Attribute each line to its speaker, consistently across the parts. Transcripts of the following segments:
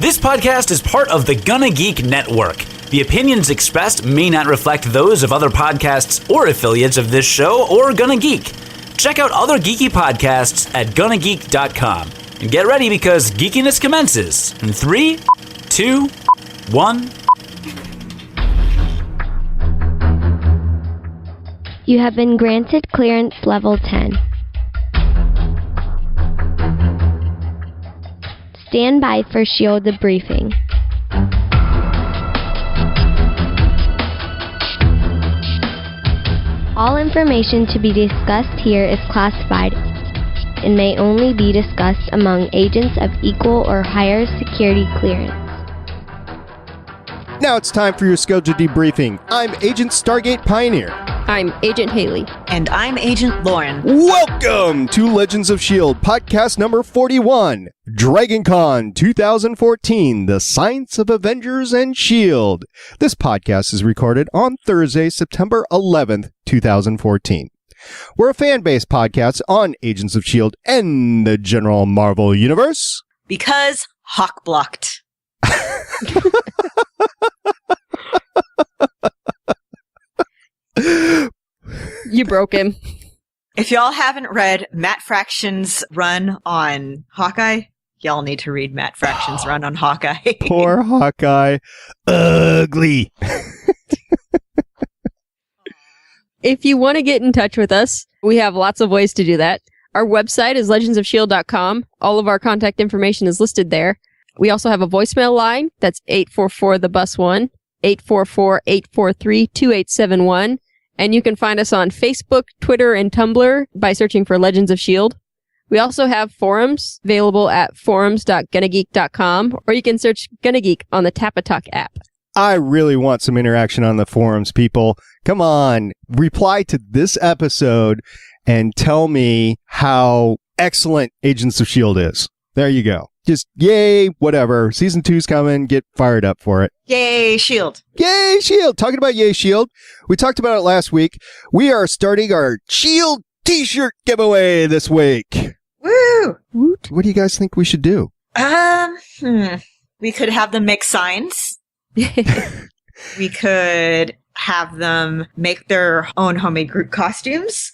Speaker 1: This podcast is part of the GonnaGeek network. The opinions expressed may not reflect those of other podcasts or affiliates of this show or GonnaGeek. Check out other geeky podcasts at GonnaGeek.com. And get ready because geekiness commences in 3, 2, 1...
Speaker 2: You have been granted clearance level 10. Stand by for S.H.I.E.L.D. debriefing. All information to be discussed here is classified and may only be discussed among agents of equal or higher security clearance.
Speaker 3: Now it's time for your scheduled debriefing. I'm Agent Stargate Pioneer.
Speaker 4: I'm Agent Haley.
Speaker 5: And I'm Agent Lauren.
Speaker 3: Welcome to Legends of S.H.I.E.L.D. podcast number 41, DragonCon 2014, The Science of Avengers and S.H.I.E.L.D. This podcast is recorded on Thursday, September 11th, 2014. We're a fan-based podcast on Agents of S.H.I.E.L.D. and the general Marvel Universe.
Speaker 5: Because Hawk blocked.
Speaker 4: You broke him.
Speaker 5: If y'all haven't read Matt Fraction's run on Hawkeye, y'all need to read Matt Fraction's run on Hawkeye.
Speaker 3: Poor Hawkeye. Ugly.
Speaker 4: If you want to get in touch with us, we have lots of ways to do that. Our website is legendsofshield.com. All of our contact information is listed there. We also have a voicemail line. That's 844-THE-BUS-1, 844-843-2871. And you can find us on Facebook, Twitter, and Tumblr by searching for Legends of S.H.I.E.L.D. We also have forums available at forums.GonnaGeek.com, or you can search GonnaGeek on the Tapatalk app.
Speaker 3: I really want some interaction on the forums, people. Come on, reply to this episode and tell me how excellent Agents of S.H.I.E.L.D. is. There you go. Just yay, whatever. Season 2's coming. Get fired up for it.
Speaker 5: Yay, S.H.I.E.L.D.
Speaker 3: Yay, S.H.I.E.L.D. Talking about yay, S.H.I.E.L.D. We talked about it last week. We are starting our S.H.I.E.L.D. t-shirt giveaway this week.
Speaker 5: Woo!
Speaker 3: Woot. What do you guys think we should do?
Speaker 5: We could have them make signs. We could have them make their own homemade group costumes.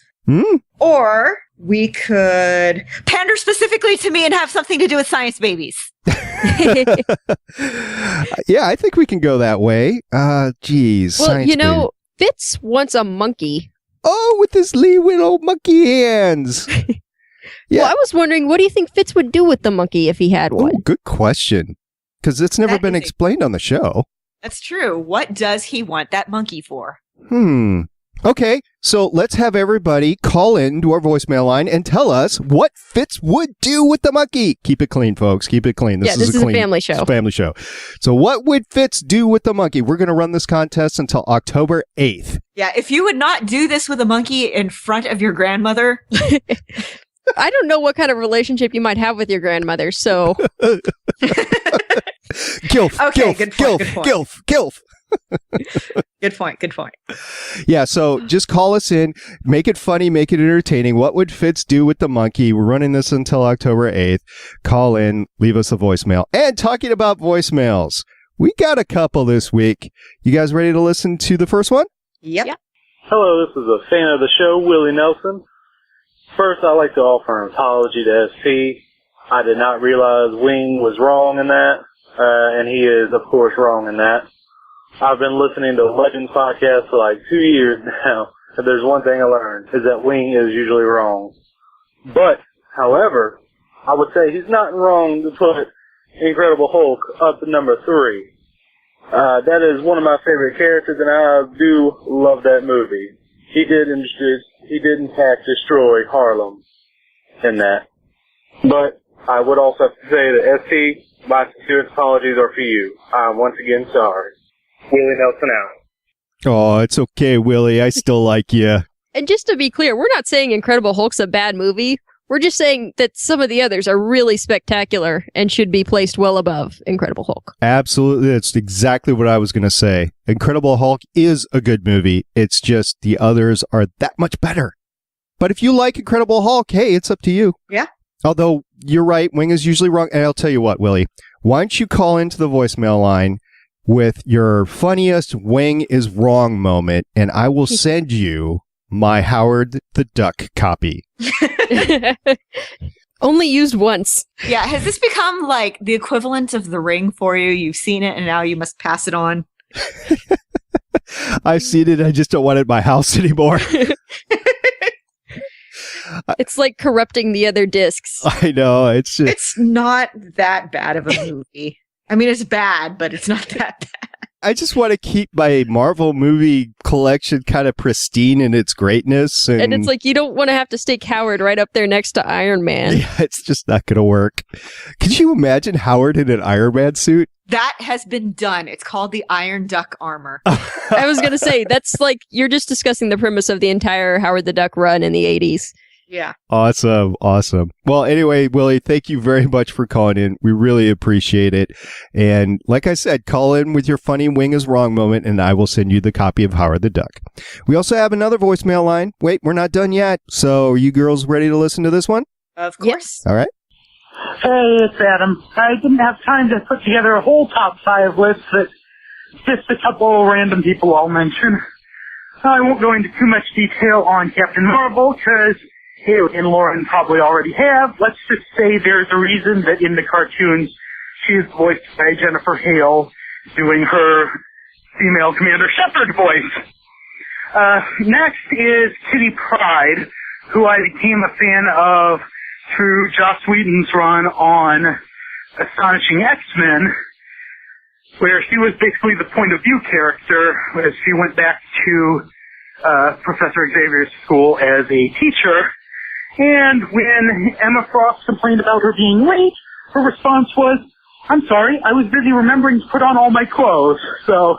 Speaker 5: Or we could pander specifically to me and have something to do with science babies.
Speaker 3: Yeah, I think we can go that way. Geez.
Speaker 4: Well,
Speaker 3: science
Speaker 4: you know,
Speaker 3: baby.
Speaker 4: Fitz wants a monkey.
Speaker 3: Oh, with his little monkey hands. Yeah.
Speaker 4: Well, I was wondering, what do you think Fitz would do with the monkey if he had one?
Speaker 3: Oh, good question. Because it's never been explained on the show.
Speaker 5: That's true. What does he want that monkey for?
Speaker 3: Okay, so let's have everybody call in to our voicemail line and tell us what Fitz would do with the monkey. Keep it clean, folks. Keep it clean.
Speaker 4: This is a family show.
Speaker 3: It's a family show. So what would Fitz do with the monkey? We're going to run this contest until October 8th.
Speaker 5: Yeah, if you would not do this with a monkey in front of your grandmother...
Speaker 4: I don't know what kind of relationship you might have with your grandmother, so...
Speaker 3: Gilf,
Speaker 5: okay,
Speaker 3: gilf,
Speaker 5: good point,
Speaker 3: gilf, gilf.
Speaker 5: Good point.
Speaker 3: Yeah, so just call us in, make it funny, make it entertaining. What would Fitz do with the monkey? We're running this until October 8th. Call in, leave us a voicemail. And talking about voicemails, we got a couple this week. You guys ready to listen to the first one?
Speaker 5: Yep.
Speaker 6: Hello, this is a fan of the show, Willie Nelson. First, I'd like to offer an apology to SP. I did not realize Wing was wrong in that, and he is, of course, wrong in that. I've been listening to Legends podcast for like 2 years now, and there's one thing I learned, is that Wing is usually wrong. But, however, I would say he's not wrong to put Incredible Hulk up at number 3. That is one of my favorite characters, and I do love that movie. He did in fact destroy Harlem in that. But I would also have to say that SP, my sincerest apologies are for you. I'm once again sorry. Willie Nelson out.
Speaker 3: Oh, it's okay, Willie. I still like you.
Speaker 4: And just to be clear, we're not saying Incredible Hulk's a bad movie. We're just saying that some of the others are really spectacular and should be placed well above Incredible Hulk.
Speaker 3: Absolutely. That's exactly what I was going to say. Incredible Hulk is a good movie. It's just the others are that much better. But if you like Incredible Hulk, hey, it's up to you.
Speaker 5: Yeah.
Speaker 3: Although you're right. Wing is usually wrong. And I'll tell you what, Willie, why don't you call into the voicemail line with your funniest Wing is wrong moment, and I will send you my Howard the Duck copy.
Speaker 4: Only used once.
Speaker 5: Yeah, has this become like the equivalent of The Ring for you? You've seen it and now you must pass it on.
Speaker 3: I've seen it. I just don't want it in my house anymore.
Speaker 4: It's like corrupting the other discs.
Speaker 3: I know.
Speaker 5: It's not that bad of a movie. I mean, it's bad, but it's not that bad.
Speaker 3: I just want to keep my Marvel movie collection kind of pristine in its greatness.
Speaker 4: And it's like, you don't want to have to stick Howard right up there next to Iron Man.
Speaker 3: Yeah, it's just not going to work. Could you imagine Howard in an Iron Man suit?
Speaker 5: That has been done. It's called the Iron Duck armor.
Speaker 4: I was going to say, that's like, you're just discussing the premise of the entire Howard the Duck run in the 80s.
Speaker 5: Yeah.
Speaker 3: Awesome. Well, anyway, Willie, thank you very much for calling in. We really appreciate it. And like I said, call in with your funny Wing is wrong moment, and I will send you the copy of Howard the Duck. We also have another voicemail line. Wait, we're not done yet. So are you girls ready to listen to this one?
Speaker 5: Of course.
Speaker 3: Yep. All right.
Speaker 7: Hey, it's Adam. I didn't have time to put together a whole top 5 list, but just a couple random people I'll mention. I won't go into too much detail on Captain Marvel, because Hale and Lauren probably already have. Let's just say there's a reason that in the cartoons she is voiced by Jennifer Hale, doing her female Commander Shepard voice. Next is Kitty Pryde, who I became a fan of through Joss Whedon's run on Astonishing X-Men, where she was basically the point of view character as she went back to Professor Xavier's school as a teacher. And when Emma Frost complained about her being late, her response was, "I'm sorry, I was busy remembering to put on all my clothes." So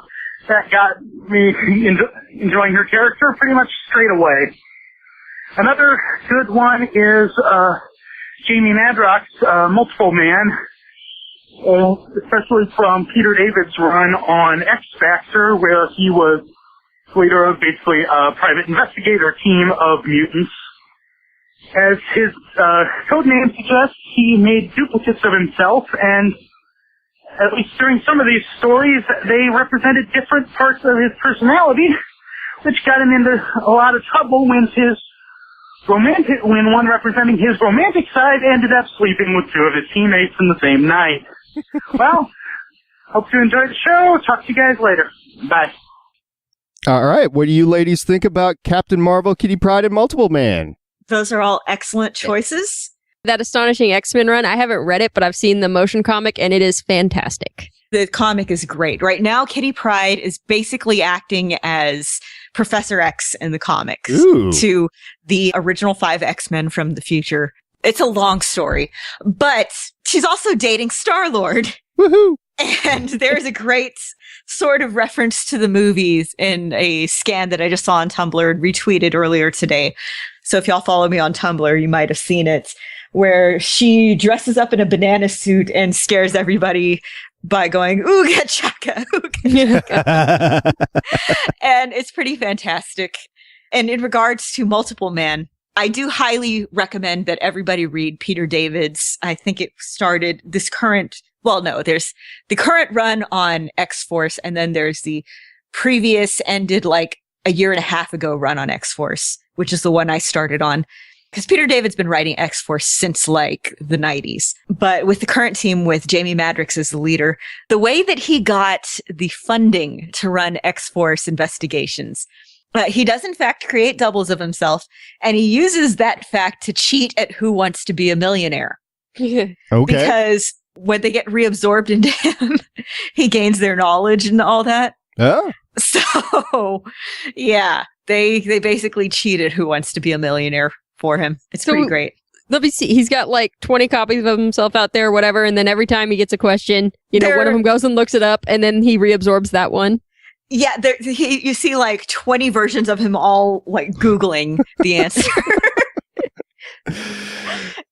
Speaker 7: that got me enjoying her character pretty much straight away. Another good one is Jamie Madrox's Multiple Man, especially from Peter David's run on X Factor, where he was leader of basically a private investigator team of mutants. As his codename suggests, he made duplicates of himself, and at least during some of these stories, they represented different parts of his personality, which got him into a lot of trouble when one representing his romantic side ended up sleeping with 2 of his teammates in the same night. Well, hope you enjoyed the show. Talk to you guys later. Bye.
Speaker 3: All right. What do you ladies think about Captain Marvel, Kitty Pryde, and Multiple Man?
Speaker 5: Those are all excellent choices.
Speaker 4: That Astonishing X-Men run, I haven't read it, but I've seen the motion comic, and it is fantastic.
Speaker 5: The comic is great. Right now, Kitty Pryde is basically acting as Professor X in the comics to the original 5 X-Men from the future. It's a long story, but she's also dating Star-Lord.
Speaker 3: Woohoo!
Speaker 5: And there's a great sort of reference to the movies in a scan that I just saw on Tumblr and retweeted earlier today. So if y'all follow me on Tumblr, you might have seen it, where she dresses up in a banana suit and scares everybody by going, "Ooga chaka, ooga chaka." And it's pretty fantastic. And in regards to Multiple Man, I do highly recommend that everybody read Peter David's, I think it started this current, there's the current run on X-Force, and then there's the previous ended like a year and a half ago run on X-Force, which is the one I started on. Because Peter David's been writing X-Force since like the 90s. But with the current team with Jamie Madrox as the leader, the way that he got the funding to run X-Force investigations, he does in fact create doubles of himself, and he uses that fact to cheat at Who Wants to Be a Millionaire.
Speaker 3: Okay.
Speaker 5: Because when they get reabsorbed into him, he gains their knowledge and all that.
Speaker 3: Oh.
Speaker 5: So, yeah, they basically cheated Who Wants to Be a Millionaire for him. It's pretty great.
Speaker 4: Let me see. He's got like 20 copies of himself out there, whatever, and then every time he gets a question, one of them goes and looks it up, and then he reabsorbs that one.
Speaker 5: Yeah, you see like 20 versions of him all like Googling the answer.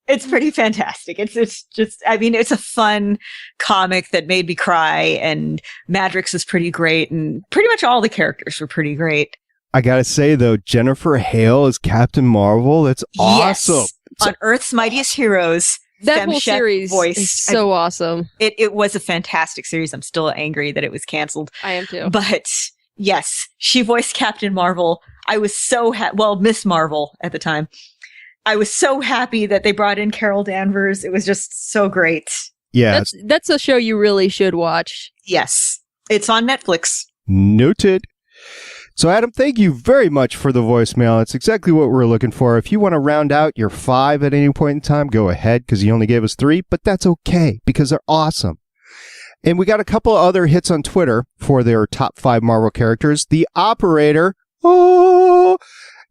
Speaker 5: It's pretty fantastic. It's just, I mean, it's a fun comic that made me cry, and Madrox is pretty great, and pretty much all the characters were pretty great.
Speaker 3: I gotta say, though, Jennifer Hale as Captain Marvel, that's awesome.
Speaker 5: Yes. On Earth's Mightiest Heroes,
Speaker 4: That whole
Speaker 5: Femshep
Speaker 4: series
Speaker 5: voice.
Speaker 4: is so awesome.
Speaker 5: It was a fantastic series. I'm still angry that it was canceled.
Speaker 4: I am too.
Speaker 5: But yes, she voiced Captain Marvel. I was so Miss Marvel at the time. I was so happy that they brought in Carol Danvers. It was just so great.
Speaker 3: Yeah.
Speaker 4: That's a show you really should watch.
Speaker 5: Yes. It's on Netflix.
Speaker 3: Noted. So, Adam, thank you very much for the voicemail. It's exactly what we're looking for. If you want to round out your 5 at any point in time, go ahead, because you only gave us 3, but that's okay, because they're awesome. And we got a couple of other hits on Twitter for their top 5 Marvel characters. The Operator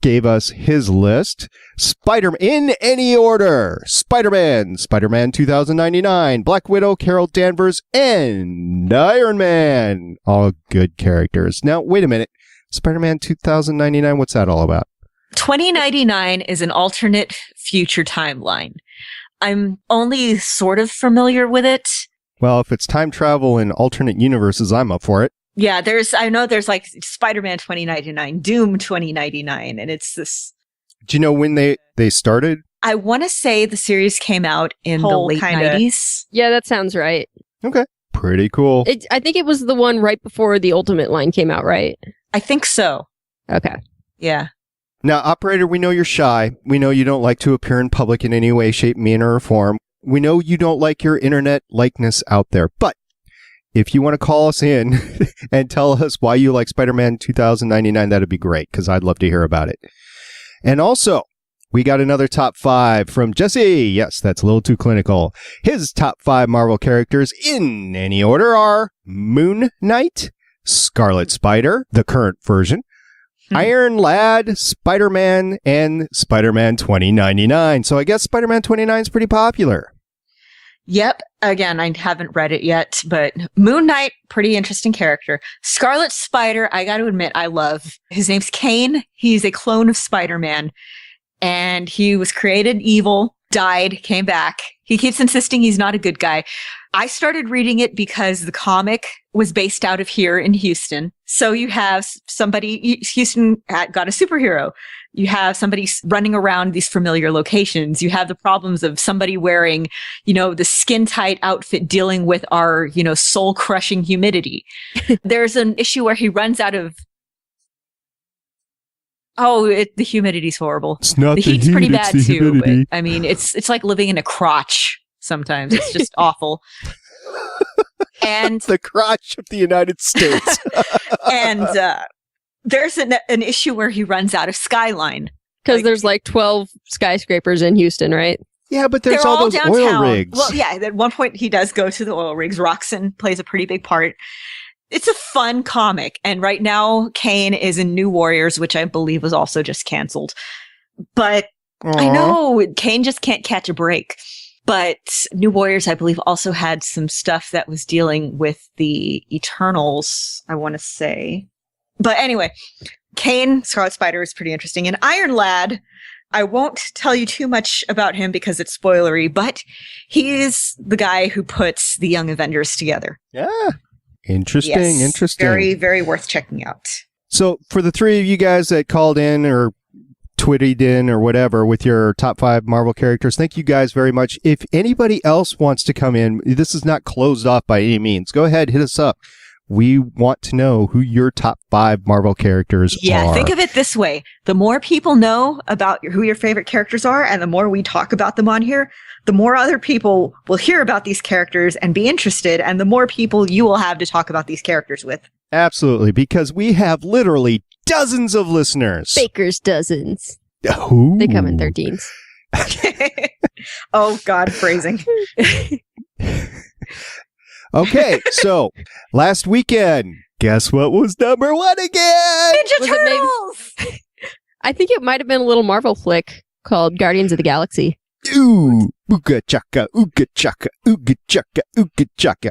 Speaker 3: gave us his list. Spider-Man, in any order. Spider-Man 2099, Black Widow, Carol Danvers, and Iron Man. All good characters. Now, wait a minute. Spider-Man 2099, what's that all about?
Speaker 5: 2099 is an alternate future timeline. I'm only sort of familiar with it.
Speaker 3: Well, if it's time travel in alternate universes, I'm up for it.
Speaker 5: Yeah, I know there's like Spider-Man 2099, Doom 2099, and it's this.
Speaker 3: Do you know when they started?
Speaker 5: I want to say the series came out in the late 90s.
Speaker 4: Yeah, that sounds right.
Speaker 3: Okay. Pretty cool.
Speaker 4: I think it was the one right before the Ultimate line came out, right?
Speaker 5: I think so.
Speaker 4: Okay.
Speaker 5: Yeah.
Speaker 3: Now, Operator, we know you're shy. We know you don't like to appear in public in any way, shape, manner, or form. We know you don't like your internet likeness out there. But if you want to call us in and tell us why you like Spider-Man 2099, that'd be great, because I'd love to hear about it. And also, we got another top 5 from Jesse. Yes, that's a little too clinical. His top 5 Marvel characters in any order are Moon Knight, Scarlet Spider, the current version, Iron Lad, Spider-Man, and Spider-Man 2099. So I guess Spider-Man 2099 is pretty popular.
Speaker 5: Yep. Again, I haven't read it yet, but Moon Knight, pretty interesting character. Scarlet Spider, I got to admit, I love. His name's Kane. He's a clone of Spider-Man, and he was created evil, died, came back. He keeps insisting he's not a good guy. I started reading it because the comic was based out of here in Houston. So you have Houston got a superhero. You have somebody running around these familiar locations. You have the problems of somebody wearing, the skin tight outfit dealing with our, soul crushing humidity. There's an issue where he runs out of the humidity's horrible.
Speaker 3: It's not
Speaker 5: the heat's
Speaker 3: heat,
Speaker 5: pretty bad too.
Speaker 3: humidity.
Speaker 5: But, I mean, it's like living in a crotch sometimes. It's just awful. And
Speaker 3: the crotch of the United States.
Speaker 5: And there's an issue where he runs out of skyline.
Speaker 4: Because there's like 12 skyscrapers in Houston, right?
Speaker 3: Yeah, but there's
Speaker 5: all
Speaker 3: those
Speaker 5: downtown.
Speaker 3: oil rigs.
Speaker 5: Well, yeah, at one point he does go to the oil rigs. Roxanne plays a pretty big part. It's a fun comic. And right now, Kane is in New Warriors, which I believe was also just canceled. But I know Kane just can't catch a break. But New Warriors, I believe, also had some stuff that was dealing with the Eternals, I want to say. But anyway, Kane, Scarlet Spider is pretty interesting. And Iron Lad, I won't tell you too much about him because it's spoilery, but he is the guy who puts the Young Avengers together.
Speaker 3: Yeah. Interesting.
Speaker 5: Very, very worth checking out.
Speaker 3: So for the 3 of you guys that called in or tweeted in or whatever with your top 5 Marvel characters, thank you guys very much. If anybody else wants to come in, this is not closed off by any means. Go ahead, hit us up. We want to know who your top 5 Marvel characters are.
Speaker 5: Yeah, think of it this way. The more people know about who your favorite characters are, and the more we talk about them on here, the more other people will hear about these characters and be interested, and the more people you will have to talk about these characters with.
Speaker 3: Absolutely, because we have literally dozens of listeners.
Speaker 4: Baker's dozens.
Speaker 3: Ooh.
Speaker 4: They come in 13s.
Speaker 5: Oh, God, phrasing.
Speaker 3: Okay, so last weekend, guess what was number 1 again?
Speaker 5: Ninja Turtles!
Speaker 4: I think it might have been a little Marvel flick called Guardians of the Galaxy.
Speaker 3: Ooh, ooga chaka, ooga chaka, ooga chaka, ooga chaka.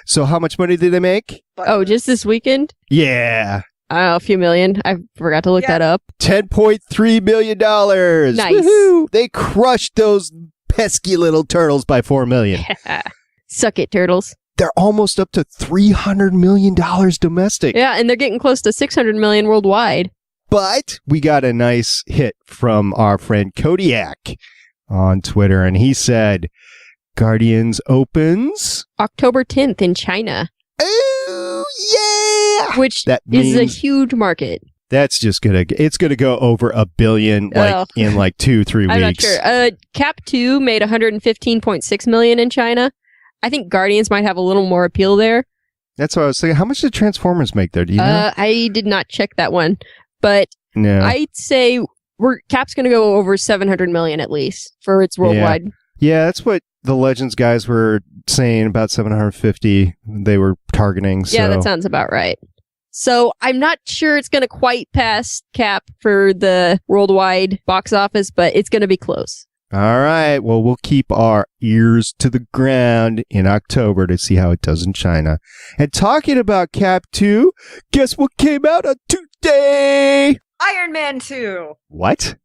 Speaker 3: So how much money did they make?
Speaker 4: Oh, just this weekend?
Speaker 3: Yeah.
Speaker 4: I don't know, a few million. I forgot to look that up.
Speaker 3: $10.3 million.
Speaker 4: Nice.
Speaker 3: Woohoo! They crushed those pesky little turtles by $4 million.
Speaker 4: Suck it, turtles.
Speaker 3: They're almost up to $300 million domestic.
Speaker 4: Yeah, and they're getting close to $600 million worldwide.
Speaker 3: But we got a nice hit from our friend Kodiak on Twitter, and he said, Guardians opens
Speaker 4: October 10th in China.
Speaker 3: Oh, yeah!
Speaker 4: Which
Speaker 3: that
Speaker 4: is a huge market.
Speaker 3: That's just it's gonna go over $1 billion in 2-3 weeks.
Speaker 4: I'm not sure. Cap 2 made $115.6 million in China. I think Guardians might have a little more appeal there.
Speaker 3: That's what I was thinking. How much did Transformers make there? Do you know?
Speaker 4: I did not check that one, but
Speaker 3: no.
Speaker 4: I'd say Cap's gonna go over $700 million at least for its worldwide.
Speaker 3: Yeah, that's what the Legends guys were saying, about 750 they were targeting. So.
Speaker 4: Yeah, that sounds about right. So I'm not sure it's going to quite pass Cap for the worldwide box office, but it's going to be close.
Speaker 3: All right. Well, we'll keep our ears to the ground in October to see how it does in China. And talking about Cap 2, guess what came out on Tuesday?
Speaker 5: Iron Man 2.
Speaker 3: What?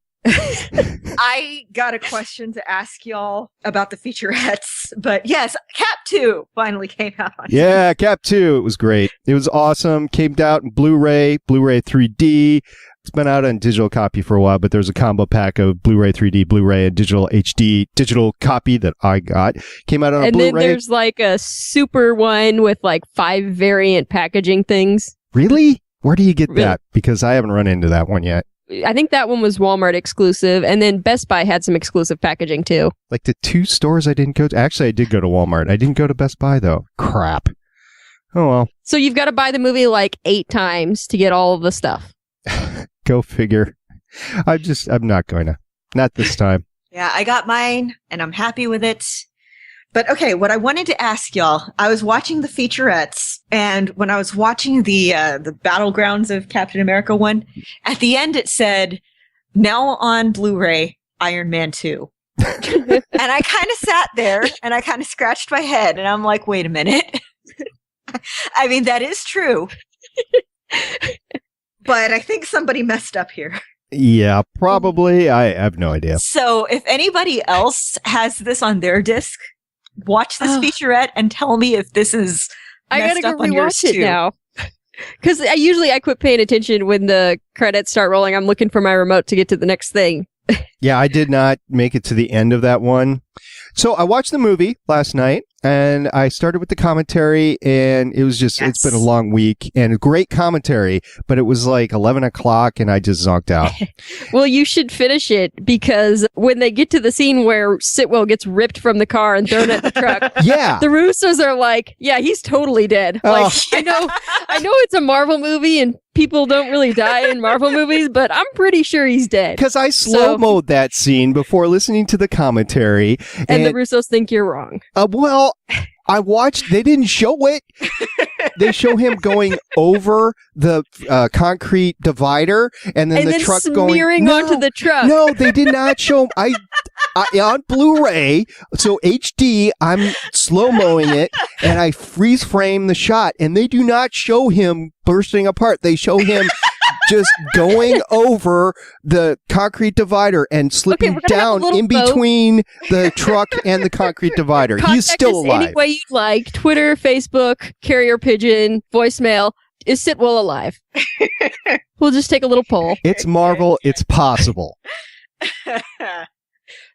Speaker 5: I got a question to ask y'all about the featurettes, but yes, Cap 2 finally came out.
Speaker 3: Yeah, Cap 2. It was great. It was awesome. Came out in Blu-ray 3D. It's been out on digital copy for a while, but there's a combo pack of Blu-ray 3D, Blu-ray, and digital HD digital copy that I got. Came out on a Blu-ray.
Speaker 4: And then there's a super one with 5 variant packaging things.
Speaker 3: Really? Where do you get that? Because I haven't run into that one yet.
Speaker 4: I think that one was Walmart exclusive, and then Best Buy had some exclusive packaging too.
Speaker 3: The 2 stores I didn't go to. Actually, I did go to Walmart. I didn't go to Best Buy, though. Crap. Oh, well.
Speaker 4: So you've got to buy the movie 8 times to get all of the stuff.
Speaker 3: Go figure. I'm not going to. Not this time.
Speaker 5: Yeah, I got mine, and I'm happy with it. But okay, what I wanted to ask y'all, I was watching the featurettes, and when I was watching the Battlegrounds of Captain America one, at the end it said, now on Blu-ray, Iron Man 2. And I kind of sat there, and I kind of scratched my head, and I'm like, wait a minute. I mean, that is true. But I think somebody messed up here.
Speaker 3: Yeah, probably. I have no idea.
Speaker 5: So if anybody else has this on their disc, watch this featurette and tell me if this is messed up on yours too. I gotta go rewatch it now. Because I quit paying attention when the credits start rolling. I'm looking for my remote to get to the next thing.
Speaker 3: Yeah, I did not make it to the end of that one. So I watched the movie last night, and I started with the commentary, and it was just, It's been a long week, and a great commentary, but it was 11 o'clock, and I just zonked out.
Speaker 4: Well, you should finish it, because when they get to the scene where Sitwell gets ripped from the car and thrown at the truck,
Speaker 3: yeah,
Speaker 4: the Russos are like, yeah, he's totally dead. I know it's a Marvel movie, and people don't really die in Marvel movies, but I'm pretty sure he's dead.
Speaker 3: Because I slow-moed that scene before listening to the commentary.
Speaker 4: And the Russos think you're wrong.
Speaker 3: Well, I watched, they didn't show it. They show him going over the concrete divider, and then the truck
Speaker 4: smearing onto the truck.
Speaker 3: No, they did not show him. On Blu-ray, so HD, I'm slow-moing it, and I freeze frame the shot, and they do not show him bursting apart. They show him just going over the concrete divider and slipping down in between the truck and the concrete divider. He's still alive.
Speaker 4: Any way you'd like. Twitter, Facebook, carrier pigeon, voicemail. Is Sitwell alive? We'll just take a little poll.
Speaker 3: It's Marvel. It's possible.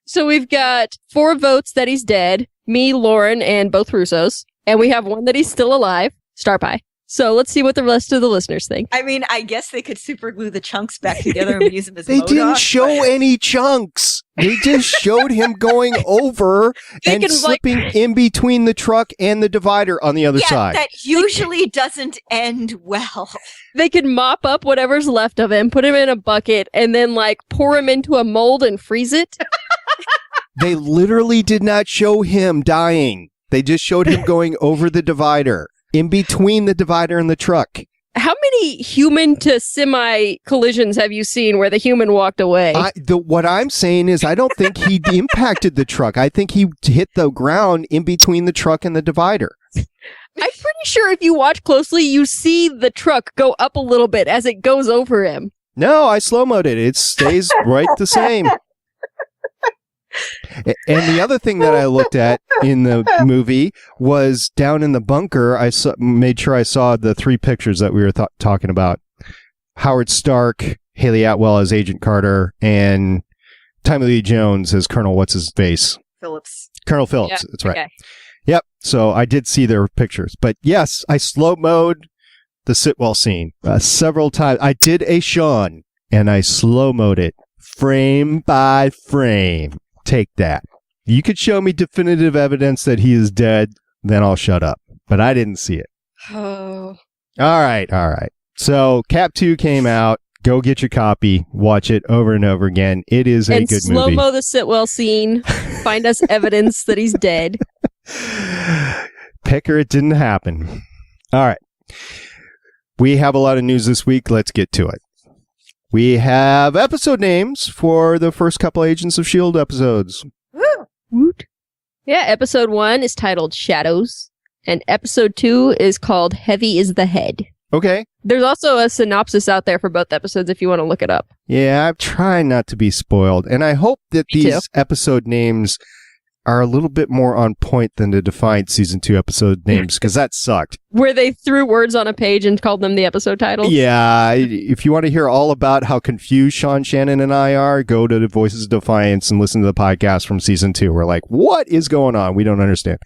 Speaker 4: So we've got 4 votes that he's dead. Me, Lauren, and both Russos. And we have 1 that he's still alive. Starpie. So let's see what the rest of the listeners think.
Speaker 5: I mean, I guess they could super glue the chunks back together and use them as
Speaker 3: They
Speaker 5: MODOK,
Speaker 3: didn't show any chunks. They just showed him going over and slipping in between the truck and the divider on the other side.
Speaker 5: That usually doesn't end well.
Speaker 4: They could mop up whatever's left of him, put him in a bucket, and then pour him into a mold and freeze it.
Speaker 3: They literally did not show him dying. They just showed him going over the divider, in between the divider and the truck.
Speaker 4: How many human to semi collisions have you seen where the human walked away?
Speaker 3: What I'm saying is I don't think he impacted the truck. I think he hit the ground in between the truck and the divider.
Speaker 4: I'm pretty sure if you watch closely, you see the truck go up a little bit as it goes over him.
Speaker 3: No, I slow-moed it. It stays right the same. And the other thing that I looked at in the movie was down in the bunker. I made sure I saw the 3 pictures that we were talking about. Howard Stark, Haley Atwell as Agent Carter, and Tommy Lee Jones as Colonel What's-His-Face.
Speaker 5: Phillips.
Speaker 3: Colonel Phillips,
Speaker 4: Yeah,
Speaker 3: that's right.
Speaker 4: okay.
Speaker 3: Yep, so I did see their pictures. But yes, I slow-mode the Sitwell scene several times. I did a Sean, and I slow-mode it frame by frame. Take that. You could show me definitive evidence that he is dead, then I'll shut up. But I didn't see it.
Speaker 4: Oh.
Speaker 3: All right. So Cap 2 came out. Go get your copy. Watch it over and over again. It is a good movie.
Speaker 4: And slow-mo the Sitwell scene. Find us evidence that he's dead.
Speaker 3: Picker, it didn't happen. All right. We have a lot of news this week. Let's get to it. We have episode names for the first couple Agents of S.H.I.E.L.D. episodes.
Speaker 5: Woo!
Speaker 4: Woot. Yeah, episode 1 is titled Shadows, and episode 2 is called Heavy is the Head.
Speaker 3: Okay.
Speaker 4: There's also a synopsis out there for both episodes if you want to look it up.
Speaker 3: Yeah, I'm trying not to be spoiled, and I hope that
Speaker 4: Me
Speaker 3: these
Speaker 4: too.
Speaker 3: episode names are a little bit more on point than the defined season 2 episode names, because that sucked.
Speaker 4: Where they threw words on a page and called them the episode titles.
Speaker 3: Yeah, if you want to hear all about how confused Sean Shannon and I are, go to the Voices of Defiance and listen to the podcast from season 2. We're like, what is going on? We don't understand.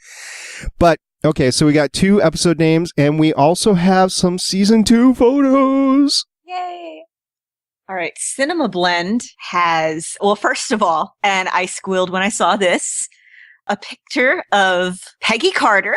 Speaker 3: But, okay, so we got 2 episode names, and we also have some season 2 photos.
Speaker 5: Yay! All right, Cinema Blend has, well, first of all, and I squealed when I saw this, a picture of Peggy Carter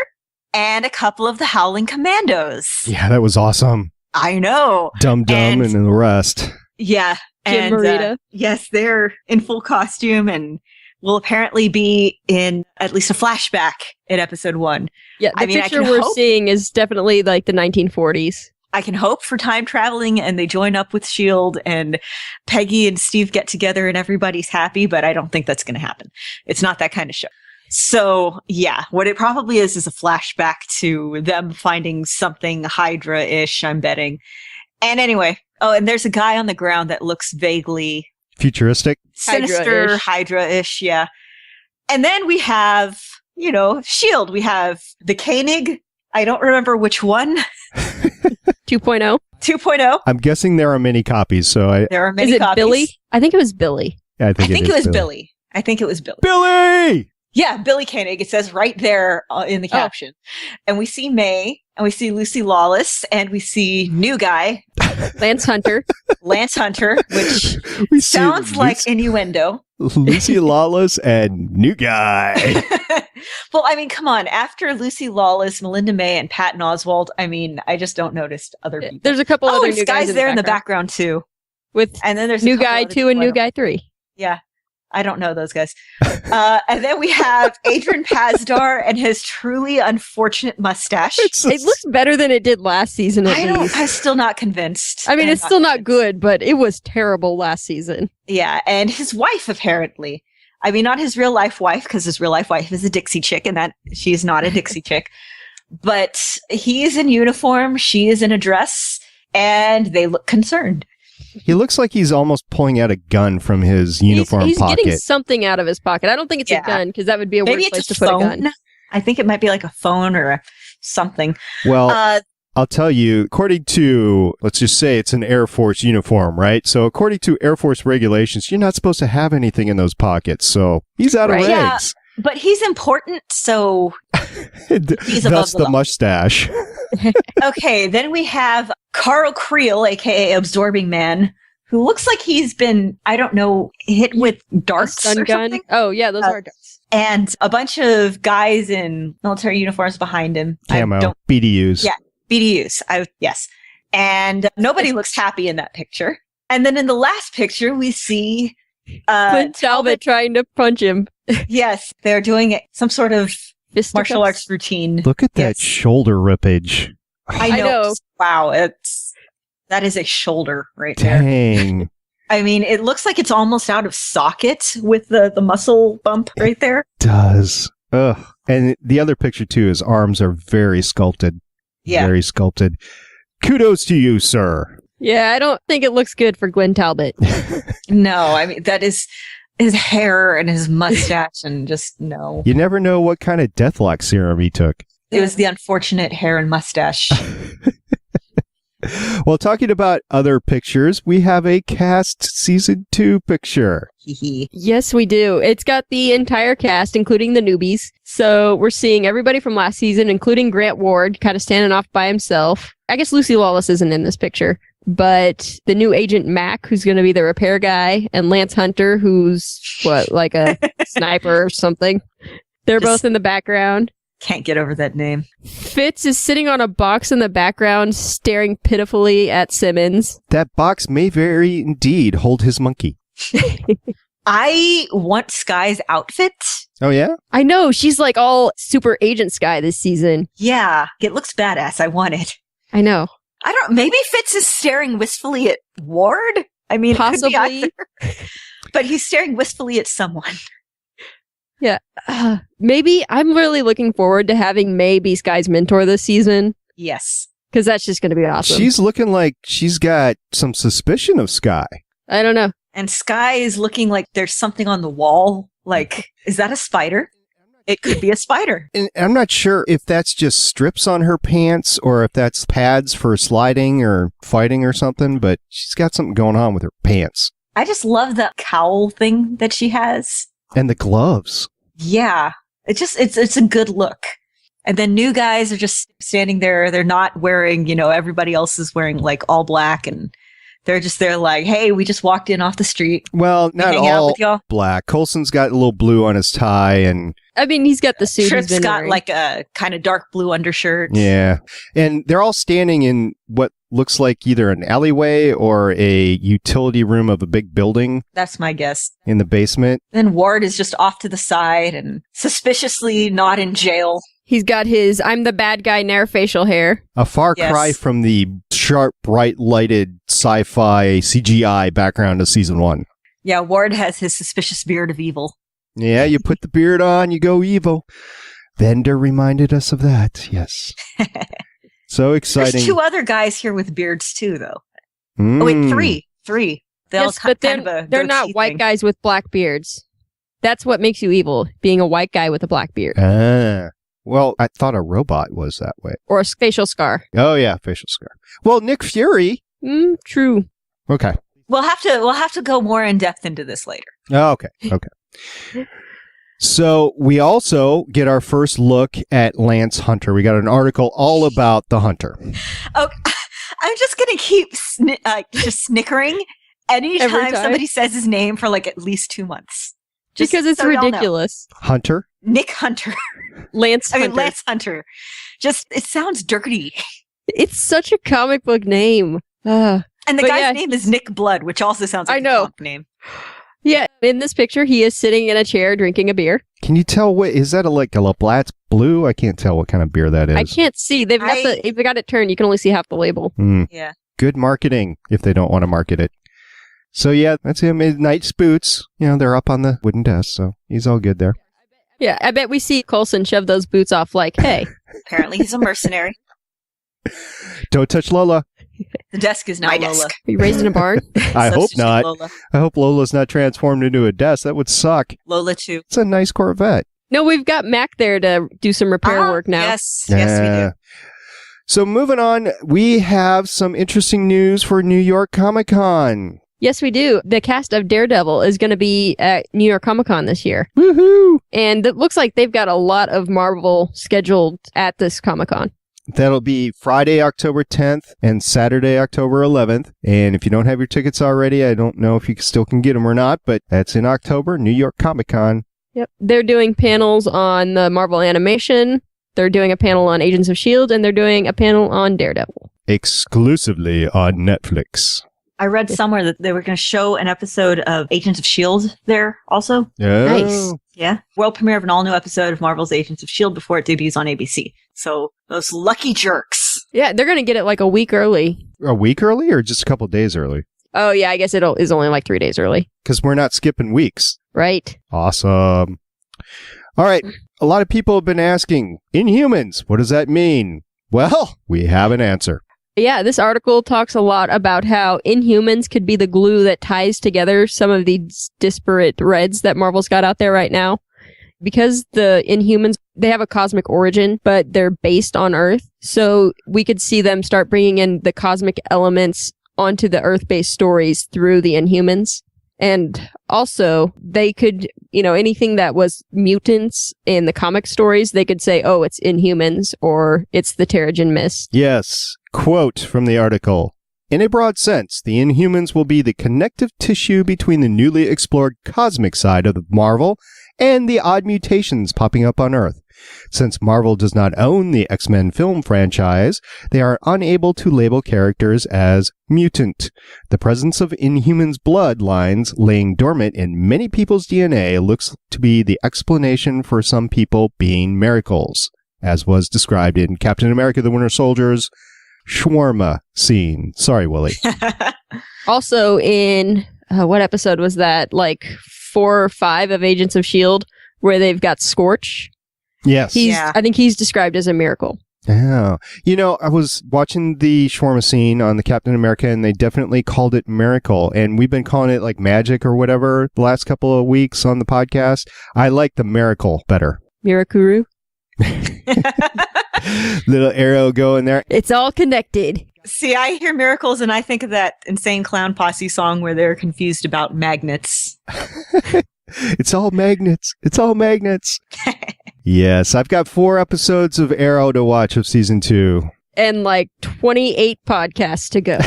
Speaker 5: and a couple of the Howling Commandos.
Speaker 3: Yeah, that was awesome.
Speaker 5: I know.
Speaker 3: Dum Dum and the rest.
Speaker 5: Yeah.
Speaker 4: Jim Morita.
Speaker 5: Yes, they're in full costume and will apparently be in at least a flashback in episode 1.
Speaker 4: Yeah, the
Speaker 5: I mean, I
Speaker 4: picture
Speaker 5: can
Speaker 4: we're
Speaker 5: hope-
Speaker 4: seeing is definitely like the 1940s.
Speaker 5: I can hope for time traveling and they join up with S.H.I.E.L.D. and Peggy and Steve get together and everybody's happy, but I don't think that's going to happen. It's not that kind of show. So, yeah, what it probably is a flashback to them finding something Hydra-ish, I'm betting. And anyway, oh, and there's a guy on the ground that looks vaguely
Speaker 3: Futuristic.
Speaker 5: sinister,
Speaker 4: Hydra-ish.
Speaker 5: Hydra-ish, yeah. And then we have, S.H.I.E.L.D. We have the Koenig. I don't remember which one.
Speaker 4: 2.0.
Speaker 5: 2.0.
Speaker 3: I'm guessing there are many copies, so
Speaker 5: There are many
Speaker 4: Is it
Speaker 5: copies.
Speaker 4: Billy? I think it was Billy.
Speaker 3: I
Speaker 5: I
Speaker 3: think
Speaker 5: think
Speaker 3: it
Speaker 5: it was
Speaker 3: is
Speaker 5: Billy. I think it was Billy.
Speaker 3: Billy!
Speaker 5: Yeah, Billy Koenig. It says right there in the caption. And we see May, and we see Lucy Lawless, and we see new guy,
Speaker 4: Lance Hunter.
Speaker 5: Lance Hunter, which
Speaker 3: We see
Speaker 5: sounds like innuendo.
Speaker 3: Lucy Lawless and new guy.
Speaker 5: Well, I mean, come on. After Lucy Lawless, Melinda May, and Patton Oswalt, I mean, I just don't notice other people.
Speaker 4: There's a couple
Speaker 5: Oh,
Speaker 4: other
Speaker 5: and
Speaker 4: new guys
Speaker 5: Sky's there in the background too.
Speaker 4: with
Speaker 5: And then there's a
Speaker 4: New
Speaker 5: couple
Speaker 4: Guy
Speaker 5: other
Speaker 4: 2 and
Speaker 5: people I
Speaker 4: New
Speaker 5: don't-
Speaker 4: Guy 3.
Speaker 5: Yeah. I don't know those guys. And then we have Adrian Pasdar and his truly unfortunate mustache.
Speaker 4: It looks better than it did last season at least.
Speaker 5: I'm still not convinced.
Speaker 4: I mean,
Speaker 5: I'm
Speaker 4: it's still not
Speaker 5: convinced.
Speaker 4: good, but it was terrible last season.
Speaker 5: Yeah, and his wife apparently. I mean, not his real life wife, because his real life wife is a Dixie chick, and that she's not a Dixie chick. But he is in uniform, she is in a dress, and they look concerned.
Speaker 3: He looks like he's almost pulling out a gun from his uniform
Speaker 4: he's
Speaker 3: pocket.
Speaker 4: getting something out of his pocket. I don't think it's
Speaker 5: Yeah.
Speaker 4: a gun, because that would be a
Speaker 5: Maybe
Speaker 4: weird place
Speaker 5: it's
Speaker 4: to
Speaker 5: a
Speaker 4: put a
Speaker 5: phone.
Speaker 4: gun.
Speaker 5: I think it might be like a phone or something.
Speaker 3: Well, I'll tell you, according to, let's just say it's an Air Force uniform, right? So according to Air Force regulations, you're not supposed to have anything in those pockets. So he's out of
Speaker 4: Right.
Speaker 5: Yeah.
Speaker 3: rags.
Speaker 5: But he's important, so He's above
Speaker 3: Thus
Speaker 5: the
Speaker 3: the
Speaker 5: law.
Speaker 3: mustache.
Speaker 5: okay. Then we have Carl Creel, aka Absorbing Man, who looks like he's been, I don't know, hit with darts
Speaker 4: Stun
Speaker 5: or
Speaker 4: gun.
Speaker 5: something.
Speaker 4: Oh, yeah, those are darts.
Speaker 5: And a bunch of guys in military uniforms behind him. I
Speaker 3: Camo.
Speaker 5: don't-
Speaker 3: BDUs.
Speaker 5: Yeah. BDUs. Yes. And nobody looks happy in that picture. And then in the last picture, we see
Speaker 4: Clint Talbot trying to punch him.
Speaker 5: Yes, they're doing some sort of
Speaker 4: Fisticuffs.
Speaker 5: martial arts routine.
Speaker 3: Look at that
Speaker 5: Yes.
Speaker 3: shoulder rippage.
Speaker 5: I know. Wow, that is a shoulder right there.
Speaker 3: Dang.
Speaker 5: I mean, it looks like it's almost out of socket with the muscle bump right there.
Speaker 3: Does. Ugh. And the other picture, too, his arms are very sculpted.
Speaker 5: Yeah.
Speaker 3: Very sculpted. Kudos to you, sir.
Speaker 4: Yeah, I don't think it looks good for Gwen Talbot.
Speaker 5: No, I mean, that is his hair and his mustache and just no.
Speaker 3: You never know what kind of Deathlock serum he took.
Speaker 5: It was the unfortunate hair and mustache.
Speaker 3: Well, talking about other pictures, we have a cast season 2 picture.
Speaker 4: Yes, we do. It's got the entire cast, including the newbies. So we're seeing everybody from last season, including Grant Ward, kind of standing off by himself. I guess Lucy Lawless isn't in this picture, but the new Agent Mac, who's going to be the repair guy, and Lance Hunter, who's like a sniper or something. They're both in the background.
Speaker 5: Can't get over that name.
Speaker 4: Fitz is sitting on a box in the background, staring pitifully at Simmons.
Speaker 3: That box may very indeed hold his monkey.
Speaker 5: I want Skye's outfit.
Speaker 3: Oh, yeah?
Speaker 4: I know. She's like all super Agent Skye this season.
Speaker 5: Yeah, it looks badass. I want it.
Speaker 4: I know.
Speaker 5: Maybe Fitz is staring wistfully at Ward? I mean,
Speaker 4: possibly.
Speaker 5: It could be either. But he's staring wistfully at someone.
Speaker 4: Yeah. Maybe I'm really looking forward to having May be Skye's mentor this season.
Speaker 5: Yes.
Speaker 4: Because that's just going to be awesome.
Speaker 3: She's looking like she's got some suspicion of Skye.
Speaker 4: I don't know.
Speaker 5: And Skye is looking like there's something on the wall. Like, is that a spider? It could be a spider.
Speaker 3: And I'm not sure if that's just strips on her pants or if that's pads for sliding or fighting or something, but she's got something going on with her pants.
Speaker 5: I just love the cowl thing that she has.
Speaker 3: And the gloves.
Speaker 5: Yeah. It's a good look. And then new guys are just standing there. They're not wearing, everybody else is wearing like all black, and they're just there like, hey, we just walked in off the street.
Speaker 3: Well, not all
Speaker 5: y'all.
Speaker 3: Black. Coulson's got a little blue on his tie, and
Speaker 4: I mean, he's got the suit.
Speaker 5: Tripp's got like a kind of dark blue undershirt.
Speaker 3: Yeah. And they're all standing in what looks like either an alleyway or a utility room of a big building.
Speaker 5: That's my guess.
Speaker 3: In the basement.
Speaker 5: Then Ward is just off to the side and suspiciously not in jail.
Speaker 4: He's got his I'm the bad guy Nair facial hair.
Speaker 3: A far cry from the sharp, bright lighted sci-fi CGI background of season 1.
Speaker 5: Yeah, Ward has his suspicious beard of evil.
Speaker 3: Yeah, you put the beard on, you go evil. Bender reminded us of that, yes. So exciting.
Speaker 5: There's 2 other guys here with beards too, though. Oh, wait, 3. 3.
Speaker 4: Yes, but they're not white guys with black beards. That's what makes you evil, being a white guy with a black beard.
Speaker 3: Ah. Well, I thought a robot was that way.
Speaker 4: Or a facial scar.
Speaker 3: Oh, yeah, facial scar. Well, Nick Fury.
Speaker 4: True.
Speaker 3: Okay.
Speaker 5: We'll have to go more in depth into this later.
Speaker 3: Oh, okay. So we also get our first look at Lance Hunter. We got an article all about the Hunter.
Speaker 5: Okay. I'm just going to keep just snickering anytime somebody says his name for like at least 2 months. Just
Speaker 4: because it's ridiculous.
Speaker 3: Hunter?
Speaker 5: Nick Hunter.
Speaker 4: Lance Hunter.
Speaker 5: Lance Hunter. Just, it sounds dirty.
Speaker 4: It's such a comic book name.
Speaker 5: And the guy's name is Nick Blood, which also sounds like a comic name.
Speaker 4: Yeah, in this picture, he is sitting in a chair drinking a beer.
Speaker 3: Can you tell what is that? Like a Labatt's Blue? I can't tell what kind of beer that is.
Speaker 4: I can't see. They've got it turned. You can only see half the label.
Speaker 5: Yeah.
Speaker 3: Good marketing if they don't want to market it. So yeah, that's him. His nice boots. They're up on the wooden desk, so he's all good there.
Speaker 4: Yeah, I bet we see Coulson shove those boots off like, hey.
Speaker 5: Apparently he's a mercenary.
Speaker 3: Don't touch Lola.
Speaker 5: The desk is now Lola.
Speaker 4: Are you raised in a barn?
Speaker 3: I hope not.
Speaker 5: Lola.
Speaker 3: I hope Lola's not transformed into a desk. That would suck.
Speaker 5: Lola too.
Speaker 3: It's a nice Corvette.
Speaker 4: No, we've got Mac there to do some repair work now.
Speaker 5: Yes, we do.
Speaker 3: So moving on, we have some interesting news for New York Comic Con.
Speaker 4: Yes, we do. The cast of Daredevil is going to be at New York Comic Con this year.
Speaker 3: Woohoo!
Speaker 4: And it looks like they've got a lot of Marvel scheduled at this Comic Con.
Speaker 3: That'll be Friday, October 10th and Saturday, October 11th. And if you don't have your tickets already, I don't know if you still can get them or not, but that's in October, New York Comic Con.
Speaker 4: Yep. They're doing panels on the Marvel animation. They're doing a panel on Agents of S.H.I.E.L.D. and they're doing a panel on Daredevil.
Speaker 3: Exclusively on Netflix.
Speaker 5: I read somewhere that they were going to show an episode of Agents of S.H.I.E.L.D. there also.
Speaker 3: Oh.
Speaker 4: Nice.
Speaker 5: Yeah. World premiere of an all-new episode of Marvel's Agents of S.H.I.E.L.D. before it debuts on ABC. So, those lucky jerks.
Speaker 4: Yeah, they're going to get it like a week early.
Speaker 3: A week early or just a couple days early?
Speaker 4: Oh, yeah, I guess it is only like 3 days early.
Speaker 3: Because we're not skipping weeks.
Speaker 4: Right.
Speaker 3: Awesome. All right. A lot of people have been asking, Inhumans, what does that mean? Well, we have an answer.
Speaker 4: Yeah, this article talks a lot about how Inhumans could be the glue that ties together some of these disparate threads that Marvel's got out there right now. Because the Inhumans, they have a cosmic origin, but they're based on Earth. So we could see them start bringing in the cosmic elements onto the Earth-based stories through the Inhumans. And also, they could, anything that was mutants in the comic stories, they could say, oh, it's Inhumans or it's the Terrigen Mist.
Speaker 3: Yes. Quote from the article. In a broad sense, the Inhumans will be the connective tissue between the newly explored cosmic side of Marvel and the odd mutations popping up on Earth. Since Marvel does not own the X-Men film franchise, they are unable to label characters as mutant. The presence of Inhumans bloodlines laying dormant in many people's DNA looks to be the explanation for some people being miracles, as was described in Captain America the Winter Soldier's shawarma scene. Sorry, Willie.
Speaker 4: Also in, what episode was that? Like 4 or 5 of Agents of S.H.I.E.L.D. where they've got Scorch.
Speaker 3: Yes.
Speaker 4: I think he's described as a miracle.
Speaker 3: Oh. I was watching the shawarma scene on the Captain America, and they definitely called it Miracle, and we've been calling it like Magic or whatever the last couple of weeks on the podcast. I like the Miracle better.
Speaker 4: Mirakuru.
Speaker 3: Little arrow going there.
Speaker 4: It's all connected.
Speaker 5: See, I hear miracles and I think of that Insane Clown Posse song where they're confused about magnets.
Speaker 3: It's all magnets. It's all magnets. Yes, I've got 4 episodes of Arrow to watch of season 2.
Speaker 4: And like 28 podcasts to go.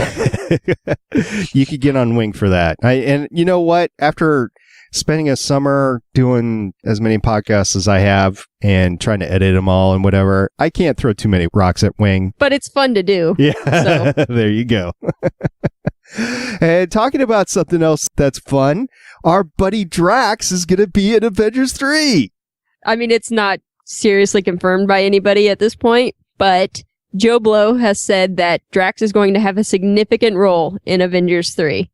Speaker 3: You could get on Wing for that. And you know what? After spending a summer doing as many podcasts as I have and trying to edit them all and whatever, I can't throw too many rocks at Wing.
Speaker 4: But it's fun to do.
Speaker 3: Yeah,
Speaker 4: so.
Speaker 3: There you go. And talking about something else that's fun, our buddy Drax is going to be in Avengers 3.
Speaker 4: I mean, it's not seriously confirmed by anybody at this point, but Joe Blow has said that Drax is going to have a significant role in Avengers 3.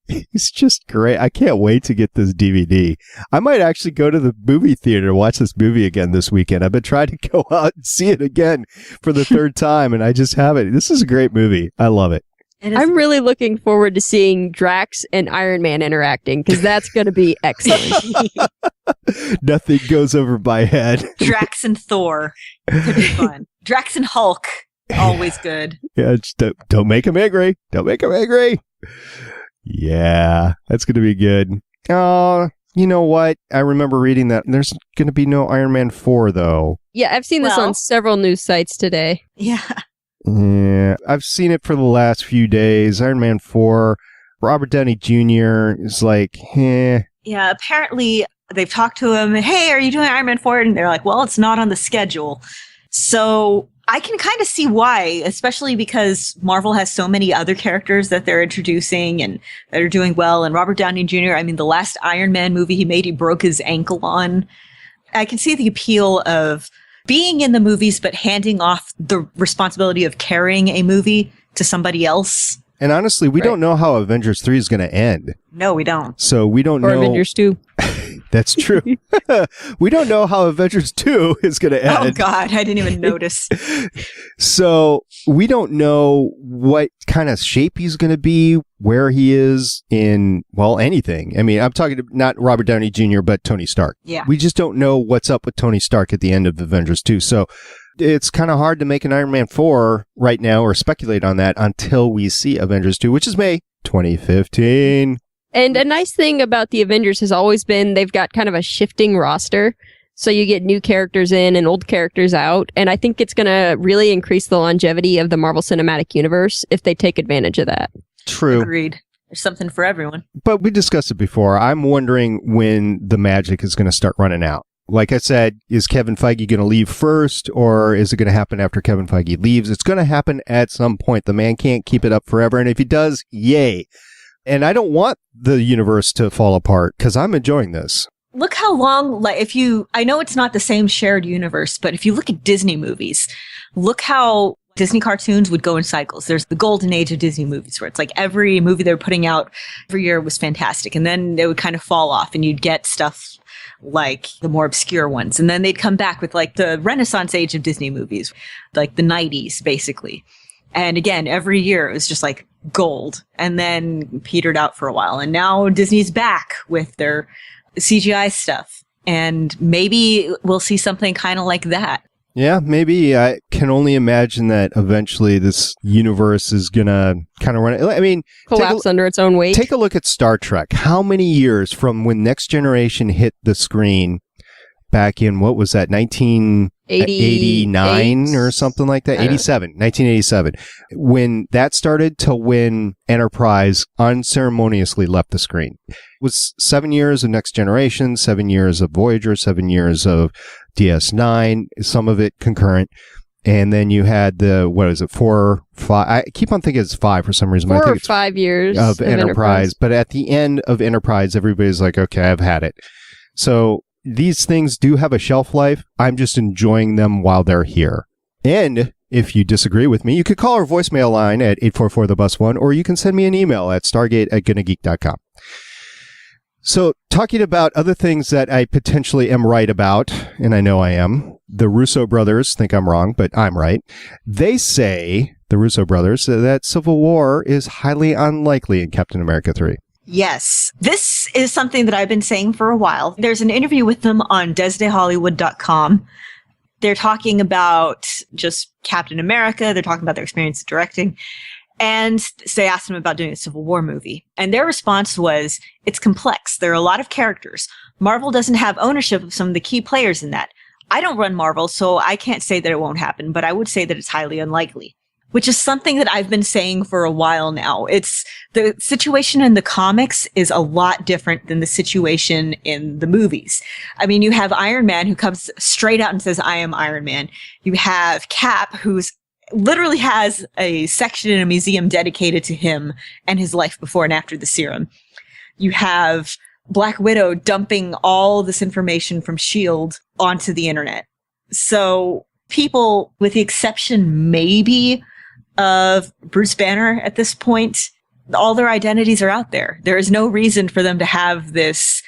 Speaker 3: He's just great. I can't wait to get this DVD. I might actually go to the movie theater to watch this movie again this weekend. I've been trying to go out and see it again for the 3rd time, and I just haven't. This is a great movie. I love it.
Speaker 4: I'm really looking forward to seeing Drax and Iron Man interacting, because that's going to be excellent.
Speaker 3: Nothing goes over my head.
Speaker 5: Drax and Thor could be fun. Drax and Hulk, always good.
Speaker 3: Yeah, just don't make him angry. Don't make him angry. Yeah, that's going to be good. You know what? I remember reading that there's going to be no Iron Man 4, though.
Speaker 4: Yeah, I've seen this on several news sites today.
Speaker 5: Yeah.
Speaker 3: Yeah, I've seen it for the last few days. Iron Man 4, Robert Downey Jr. is like, eh.
Speaker 5: Yeah, apparently they've talked to him. Hey, are you doing Iron Man 4? And they're like, well, it's not on the schedule. So I can kind of see why, especially because Marvel has so many other characters that they're introducing and that are doing well. And Robert Downey Jr., I mean, the last Iron Man movie he made, he broke his ankle on. I can see the appeal of being in the movies, but handing off the responsibility of carrying a movie to somebody else.
Speaker 3: And honestly, we don't know how Avengers 3 is going to end.
Speaker 5: No, we don't.
Speaker 3: So we don't
Speaker 4: know.
Speaker 3: Or
Speaker 4: Avengers 2.
Speaker 3: That's true. We don't know how Avengers 2 is going to end.
Speaker 5: Oh, God. I didn't even notice.
Speaker 3: So we don't know what kind of shape he's going to be, where he is in, well, anything. I mean, I'm talking not Robert Downey Jr., but Tony Stark.
Speaker 5: Yeah.
Speaker 3: We just don't know what's up with Tony Stark at the end of Avengers 2. So it's kind of hard to make an Iron Man 4 right now or speculate on that until we see Avengers 2, which is May 2015.
Speaker 4: And a nice thing about the Avengers has always been they've got kind of a shifting roster. So you get new characters in and old characters out. And I think it's going to really increase the longevity of the Marvel Cinematic Universe if they take advantage of that.
Speaker 3: True.
Speaker 5: Agreed. There's something for everyone.
Speaker 3: But we discussed it before. I'm wondering when the magic is going to start running out. Like I said, is Kevin Feige going to leave first, or is it going to happen after Kevin Feige leaves? It's going to happen at some point. The man can't keep it up forever. And if he does, yay. And I don't want the universe to fall apart because I'm enjoying this.
Speaker 5: Look how long, I know it's not the same shared universe, but if you look at Disney movies, look how Disney cartoons would go in cycles. There's the golden age of Disney movies where it's like every movie they were putting out every year was fantastic. And then they would kind of fall off and you'd get stuff like the more obscure ones. And then they'd come back with like the Renaissance age of Disney movies, like the 90s, basically. And again, every year it was just like gold and then petered out for a while. And now Disney's back with their CGI stuff. And maybe we'll see something kind of like that.
Speaker 3: Yeah, maybe. I can only imagine that eventually this universe is going to kind of run. I mean,
Speaker 4: collapse under its own weight.
Speaker 3: Take a look at Star Trek. How many years from when Next Generation hit the screen back in, what was that, 1989 or something like that? 1987. When that started to when Enterprise unceremoniously left the screen. It was 7 years of Next Generation, 7 years of Voyager, 7 years of DS9, some of it concurrent. And then you had the, 4, 5, I keep on thinking it's 5 for some reason.
Speaker 4: 4
Speaker 3: I think
Speaker 4: or 5 years
Speaker 3: of Enterprise. But at the end of Enterprise, everybody's like, okay, I've had it. So these things do have a shelf life. I'm just enjoying them while they're here. And if you disagree with me, you could call our voicemail line at 844-THE-BUS-1, or you can send me an email at stargate@GonnaGeek.com. So talking about other things that I potentially am right about, and I know I am, the Russo brothers think I'm wrong, but I'm right. They say, the Russo brothers, that Civil War is highly unlikely in Captain America 3.
Speaker 5: Yes. This is something that I've been saying for a while. There's an interview with them on DesDeHollywood.com. They're talking about just Captain America. They're talking about their experience directing. And they asked them about doing a Civil War movie. And their response was, it's complex. There are a lot of characters. Marvel doesn't have ownership of some of the key players in that. I don't run Marvel, so I can't say that it won't happen, but I would say that it's highly unlikely. Which is something that I've been saying for a while now. It's the situation in the comics is a lot different than the situation in the movies. I mean, you have Iron Man who comes straight out and says, I am Iron Man. You have Cap, who's literally has a section in a museum dedicated to him and his life before and after the serum. You have Black Widow dumping all this information from S.H.I.E.L.D. onto the internet. So people, with the exception maybe of Bruce Banner at this point, all their identities are out there. There is no reason for them to have this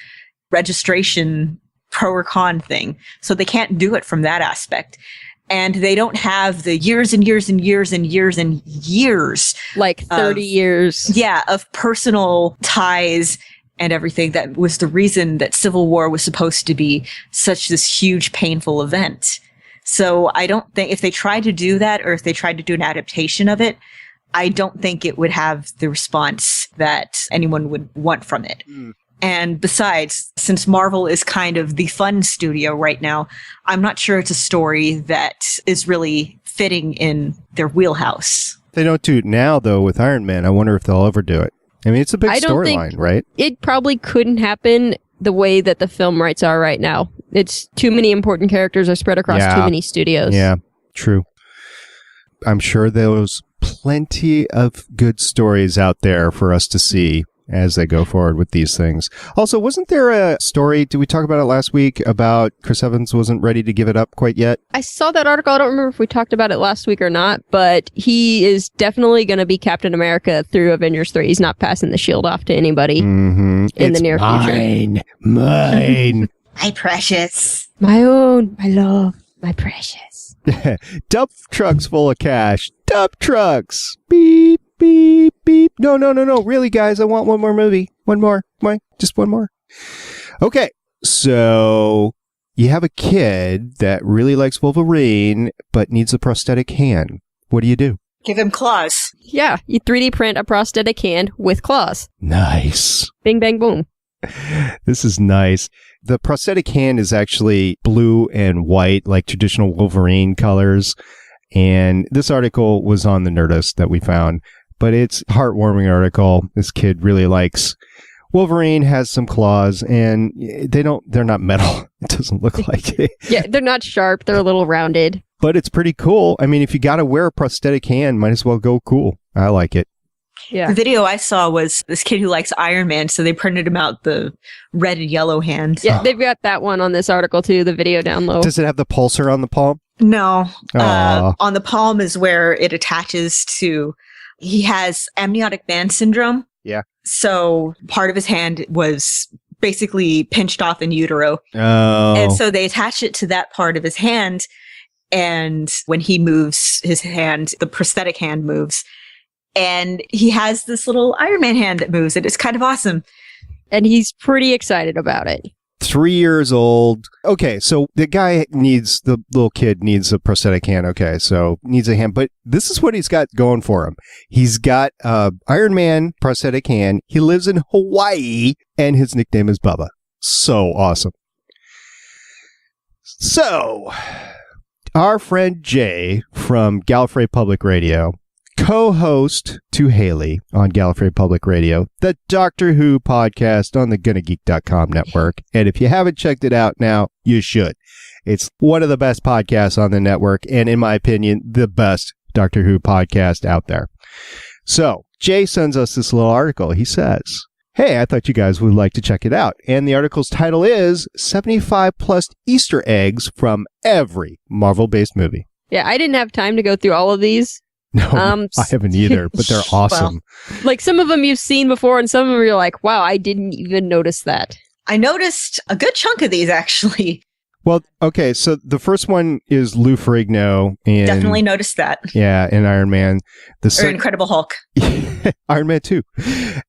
Speaker 5: registration pro or con thing. So they can't do it from that aspect. And they don't have the years and years and years and years and years.
Speaker 4: Like 30 years.
Speaker 5: Yeah, of personal ties and everything. That was the reason that Civil War was supposed to be such this huge, painful event. So I don't think if they tried to do that, or if they tried to do an adaptation of it, I don't think it would have the response that anyone would want from it. Mm. And besides, since Marvel is kind of the fun studio right now, I'm not sure it's a story that is really fitting in their wheelhouse.
Speaker 3: They don't do it now, though, with Iron Man. I wonder if they'll ever do it. I mean, it's a big storyline, right? It
Speaker 4: probably couldn't happen the way that the film rights are right now. It's too many important characters are spread across too many studios.
Speaker 3: Yeah, true. I'm sure there's plenty of good stories out there for us to see as they go forward with these things. Also, wasn't there a story, did we talk about it last week, about Chris Evans wasn't ready to give it up quite yet?
Speaker 4: I saw that article. I don't remember if we talked about it last week or not, but he is definitely going to be Captain America through Avengers 3. He's not passing the shield off to anybody in the near future.
Speaker 3: Mine.
Speaker 5: My precious.
Speaker 4: My own. My love. My precious.
Speaker 3: Dump trucks full of cash. Dump trucks. Beep, beep, beep. No. Really, guys, I want one more movie. One more. Just one more. Okay. So you have a kid that really likes Wolverine, but needs a prosthetic hand. What do?
Speaker 5: Give him claws.
Speaker 4: Yeah. You 3D print a prosthetic hand with claws.
Speaker 3: Nice.
Speaker 4: Bing, bang, boom.
Speaker 3: This is nice. The prosthetic hand is actually blue and white, like traditional Wolverine colors. And this article was on the Nerdist that we found, but it's a heartwarming article. This kid really likes Wolverine, has some claws, and they're not metal. It doesn't look like it.
Speaker 4: Yeah, they're not sharp. They're a little rounded. But
Speaker 3: it's pretty cool. I mean, if you got to wear a prosthetic hand, might as well go cool. I like it.
Speaker 5: Yeah. The video I saw was this kid who likes Iron Man, so they printed him out the red and yellow hand.
Speaker 4: Yeah, they've got that one on this article too, the video down low.
Speaker 3: Does it have the pulsar on the palm?
Speaker 5: No. On the palm is where it attaches to. He has amniotic band syndrome.
Speaker 3: Yeah.
Speaker 5: So part of his hand was basically pinched off in utero.
Speaker 3: Oh.
Speaker 5: And so they attach it to that part of his hand. And when he moves his hand, the prosthetic hand moves. And he has this little Iron Man hand that moves, and it's kind of awesome.
Speaker 4: And he's pretty excited about it.
Speaker 3: 3 years old. Okay, so the little kid needs a prosthetic hand. Okay, so needs a hand. But this is what he's got going for him. He's got Iron Man prosthetic hand. He lives in Hawaii, and his nickname is Bubba. So awesome. So, our friend Jay from Gallifrey Public Radio, co-host to Haley on Gallifrey Public Radio, the Doctor Who podcast on the GonnaGeek.com network. And if you haven't checked it out now, you should. It's one of the best podcasts on the network, and in my opinion, the best Doctor Who podcast out there. So, Jay sends us this little article. He says, hey, I thought you guys would like to check it out. And the article's title is 75 plus Easter eggs from every Marvel-based movie.
Speaker 4: Yeah, I didn't have time to go through all of these.
Speaker 3: No, I haven't either, but they're awesome.
Speaker 5: Well,
Speaker 4: like some of them you've seen before, and some of them you're like, wow, I didn't even notice that.
Speaker 5: I noticed a good chunk of these, actually.
Speaker 3: Well, okay, so the first one is Lou Ferrigno.
Speaker 5: Definitely noticed that.
Speaker 3: Yeah, in Iron Man.
Speaker 5: Or Incredible Hulk.
Speaker 3: Iron Man 2.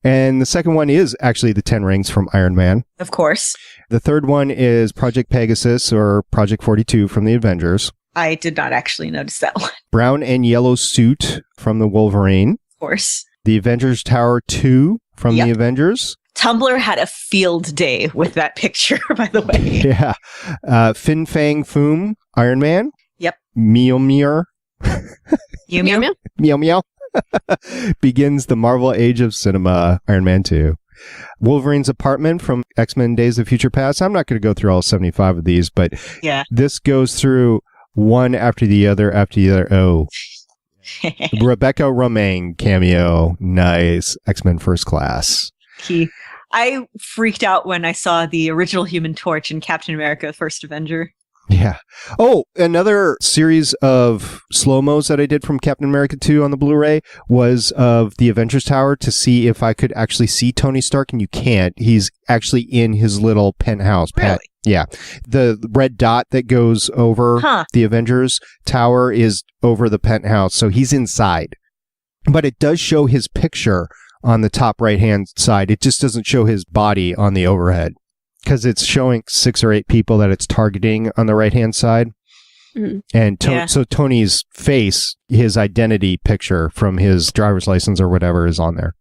Speaker 3: And the second one is actually the 10 Rings from Iron Man.
Speaker 5: Of course.
Speaker 3: The third one is Project Pegasus or Project 42 from the Avengers.
Speaker 5: I did not actually notice that one.
Speaker 3: Brown and yellow suit from the Wolverine.
Speaker 5: Of course.
Speaker 3: The Avengers Tower 2 from the Avengers.
Speaker 5: Tumblr had a field day with that picture, by the way.
Speaker 3: Yeah. Fin Fang Foom, Iron Man.
Speaker 5: Yep.
Speaker 3: Mjolnir.
Speaker 5: Meow.
Speaker 3: Meow Meow. Begins the Marvel Age of Cinema, Iron Man 2. Wolverine's apartment from X-Men Days of Future Past. I'm not going to go through all 75 of these, but this goes through one after the other after the other. Oh. Rebecca Romaine cameo. Nice. X-Men First Class.
Speaker 5: I freaked out when I saw the original Human Torch in Captain America First Avenger.
Speaker 3: Yeah. Oh, another series of slow-mos that I did from Captain America 2 on the Blu-ray was of the Avengers Tower to see if I could actually see Tony Stark, and you can't. He's actually in his little penthouse.
Speaker 5: Really?
Speaker 3: Yeah. The red dot that goes over the Avengers Tower is over the penthouse, so he's inside. But it does show his picture on the top right-hand side. It just doesn't show his body on the overhead. Because it's showing 6 or 8 people that it's targeting on the right-hand side. Mm-hmm. And so Tony's face, his identity picture from his driver's license or whatever is on there.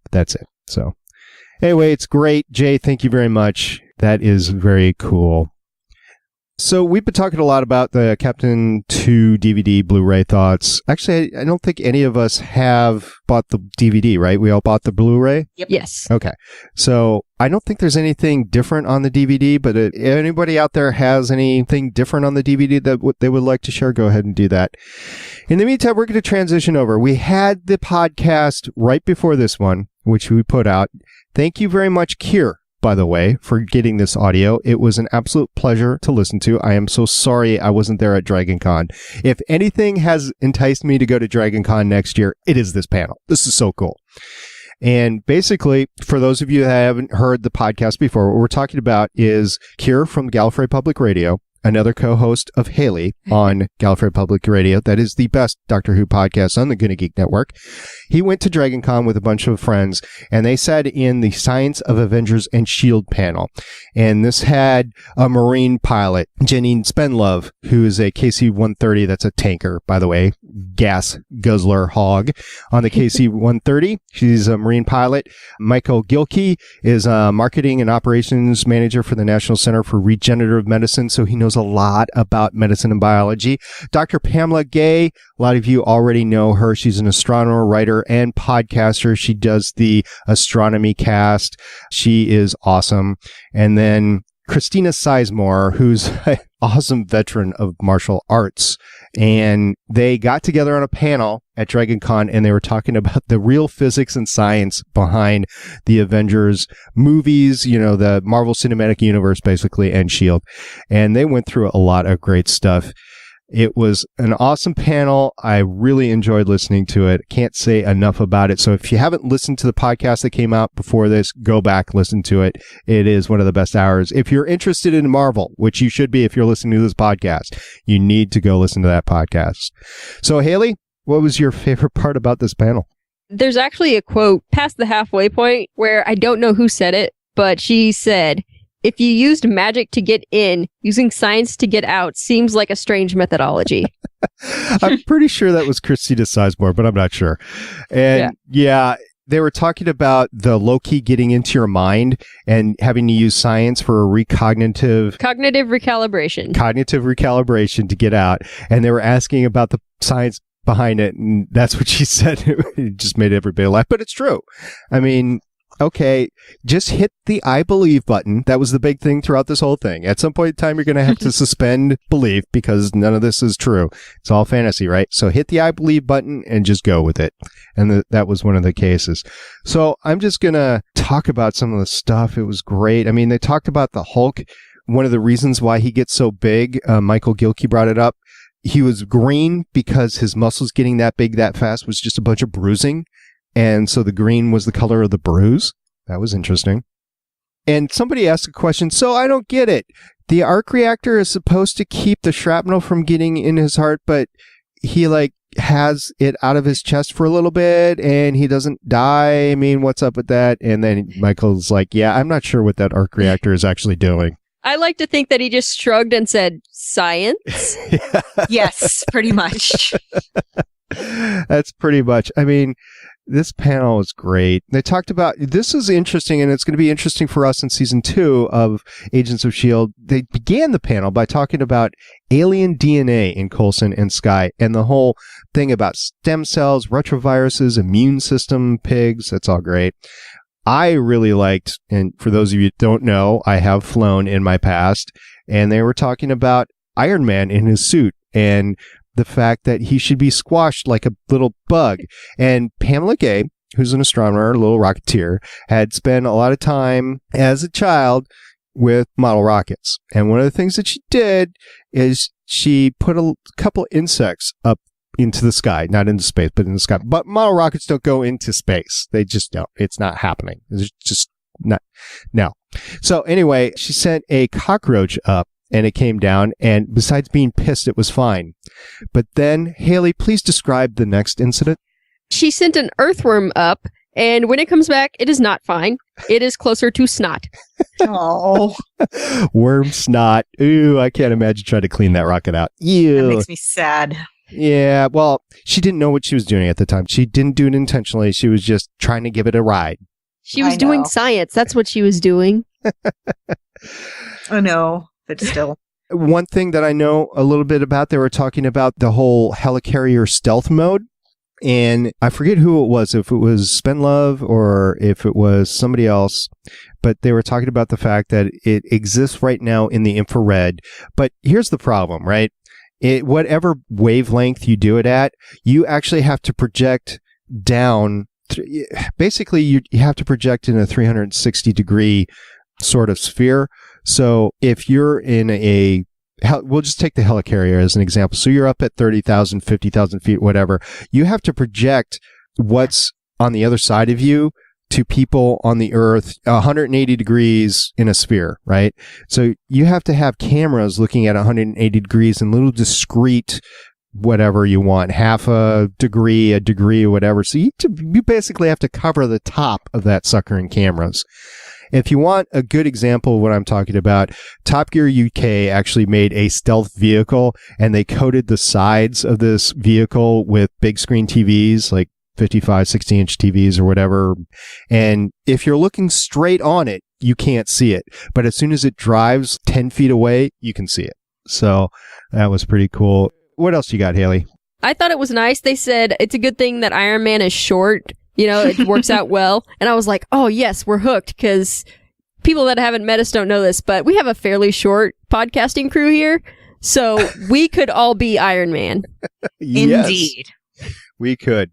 Speaker 3: But that's it. So anyway, it's great. Jay, thank you very much. That is very cool. So we've been talking a lot about the Captain 2 DVD Blu-ray thoughts. Actually, I don't think any of us have bought the DVD, right? We all bought the Blu-ray?
Speaker 5: Yep.
Speaker 4: Yes.
Speaker 3: Okay. So I don't think there's anything different on the DVD, but if anybody out there has anything different on the DVD that they would like to share, go ahead and do that. In the meantime, we're going to transition over. We had the podcast right before this one, which we put out. Thank you very much, Keir, by the way, for getting this audio. It was an absolute pleasure to listen to. I am so sorry I wasn't there at DragonCon. If anything has enticed me to go to DragonCon next year, it is this panel. This is so cool. And basically, for those of you that haven't heard the podcast before, what we're talking about is Keir from Gallifrey Public Radio, another co-host of Haley on Gallifrey Public Radio. That is the best Doctor Who podcast on the GonnaGeek network. He went to DragonCon with a bunch of friends, and they sat in the Science of Avengers and S.H.I.E.L.D. panel. And this had a Marine pilot, Janine Spenlove, who is a KC-130. That's a tanker, by the way, gas guzzler hog on the KC-130. She's a Marine pilot. Michael Gilkey is a marketing and operations manager for the National Center for Regenerative Medicine, so he knows a lot about medicine and biology. Dr. Pamela Gay, a lot of you already know her. She's an astronomer, writer, and podcaster. She does the Astronomy Cast. She is awesome. And then Christina Sizemore, who's an awesome veteran of martial arts. And they got together on a panel at DragonCon, and they were talking about the real physics and science behind the Avengers movies, you know, the Marvel Cinematic Universe, basically, and S.H.I.E.L.D. And they went through a lot of great stuff. It was an awesome panel. I really enjoyed listening to it. Can't say enough about it. So if you haven't listened to the podcast that came out before this, go back, listen to it. It is one of the best hours. If you're interested in Marvel, which you should be if you're listening to this podcast, you need to go listen to that podcast. So Haley, what was your favorite part about this panel?
Speaker 4: There's actually a quote past the halfway point where I don't know who said it, but she said, if you used magic to get in, using science to get out seems like a strange methodology.
Speaker 3: I'm pretty sure that was Christina Sizemore, but I'm not sure. And yeah, they were talking about the Loki getting into your mind and having to use science for a cognitive recalibration to get out. And they were asking about the science behind it, and that's what she said. It just made everybody laugh, but it's true. I mean, okay, just hit the I believe button. That was the big thing throughout this whole thing. At some point in time, you're going to have to suspend belief because none of this is true. It's all fantasy, right? So hit the I believe button and just go with it. And that was one of the cases. So I'm just going to talk about some of the stuff. It was great. I mean, they talked about the Hulk. One of the reasons why he gets so big, Michael Gilkey brought it up. He was green because his muscles getting that big that fast was just a bunch of bruising. And so the green was the color of the bruise. That was interesting. And somebody asked a question, so I don't get it. The arc reactor is supposed to keep the shrapnel from getting in his heart, but he has it out of his chest for a little bit and he doesn't die. I mean, what's up with that? And then Michael's like, yeah, I'm not sure what that arc reactor is actually doing.
Speaker 4: I like to think that he just shrugged and said, science?
Speaker 5: Yes, pretty much.
Speaker 3: That's pretty much. I mean, this panel was great. They talked about, this is interesting, and it's going to be interesting for us in season 2 of Agents of S.H.I.E.L.D. They began the panel by talking about alien DNA in Coulson and Skye, and the whole thing about stem cells, retroviruses, immune system, pigs. That's all great. I really liked, and for those of you who don't know, I have flown in my past, and they were talking about Iron Man in his suit, and the fact that he should be squashed like a little bug. And Pamela Gay, who's an astronomer, a little rocketeer, had spent a lot of time as a child with model rockets. And one of the things that she did is she put a couple insects up into the sky, not into space, but in the sky. But model rockets don't go into space. They just don't. It's not happening. It's just not. No. So anyway, she sent a cockroach up. And it came down, and besides being pissed, it was fine. But then, Haley, please describe the next incident.
Speaker 4: She sent an earthworm up, and when it comes back, it is not fine. It is closer to snot.
Speaker 5: Oh.
Speaker 3: Worm snot. Ooh, I can't imagine trying to clean that rocket out. Ew.
Speaker 5: That makes me sad.
Speaker 3: Yeah, well, she didn't know what she was doing at the time. She didn't do it intentionally. She was just trying to give it a ride.
Speaker 4: She was doing science. That's what she was doing.
Speaker 5: Oh, no. But still.
Speaker 3: One thing that I know a little bit about, they were talking about the whole helicarrier stealth mode. And I forget who it was, if it was Spenlove or if it was somebody else. But they were talking about the fact that it exists right now in the infrared. But here's the problem, right? Whatever wavelength you do it at, you actually have to project down. Basically, you have to project in a 360 degree sort of sphere. So if you're in we'll just take the helicarrier as an example. So you're up at 30,000, 50,000 feet, whatever. You have to project what's on the other side of you to people on the Earth 180 degrees in a sphere, right? So you have to have cameras looking at 180 degrees in little discrete whatever you want, half a degree, whatever. So you basically have to cover the top of that sucker in cameras. If you want a good example of what I'm talking about, Top Gear UK actually made a stealth vehicle, and they coated the sides of this vehicle with big screen TVs, like 55, 60-inch TVs or whatever. And if you're looking straight on it, you can't see it. But as soon as it drives 10 feet away, you can see it. So that was pretty cool. What else you got, Haley?
Speaker 4: I thought it was nice. They said it's a good thing that Iron Man is short. You know, it works out well. And I was like, oh, yes, we're hooked, because people that haven't met us don't know this, but we have a fairly short podcasting crew here. So we could all be Iron Man.
Speaker 3: Yes,
Speaker 5: indeed.
Speaker 3: We could.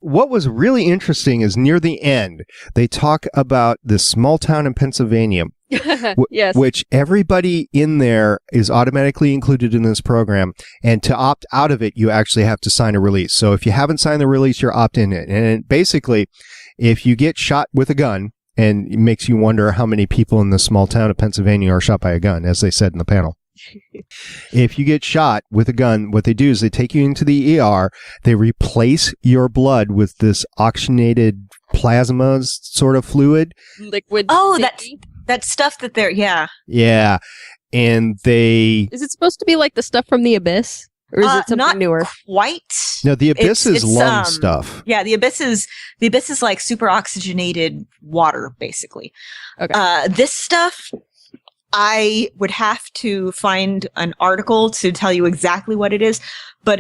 Speaker 3: What was really interesting is near the end, they talk about this small town in Pennsylvania,
Speaker 4: yes,
Speaker 3: which everybody in there is automatically included in this program. And to opt out of it, you actually have to sign a release. So if you haven't signed the release, you're opt-in it. And basically, if you get shot with a gun, and it makes you wonder how many people in the small town of Pennsylvania are shot by a gun, as they said in the panel. If you get shot with a gun, what they do is they take you into the ER, they replace your blood with this oxygenated plasma sort of fluid.
Speaker 4: Liquid.
Speaker 5: Oh, That stuff that they're, yeah.
Speaker 3: Yeah. And they...
Speaker 4: Is it supposed to be like the stuff from the Abyss? Or is it something
Speaker 5: not
Speaker 4: newer?
Speaker 5: Quite.
Speaker 3: No, the Abyss is lung
Speaker 5: it's,
Speaker 3: stuff.
Speaker 5: Yeah, the Abyss is like super oxygenated water, basically.
Speaker 4: Okay.
Speaker 5: This stuff, I would have to find an article to tell you exactly what it is, but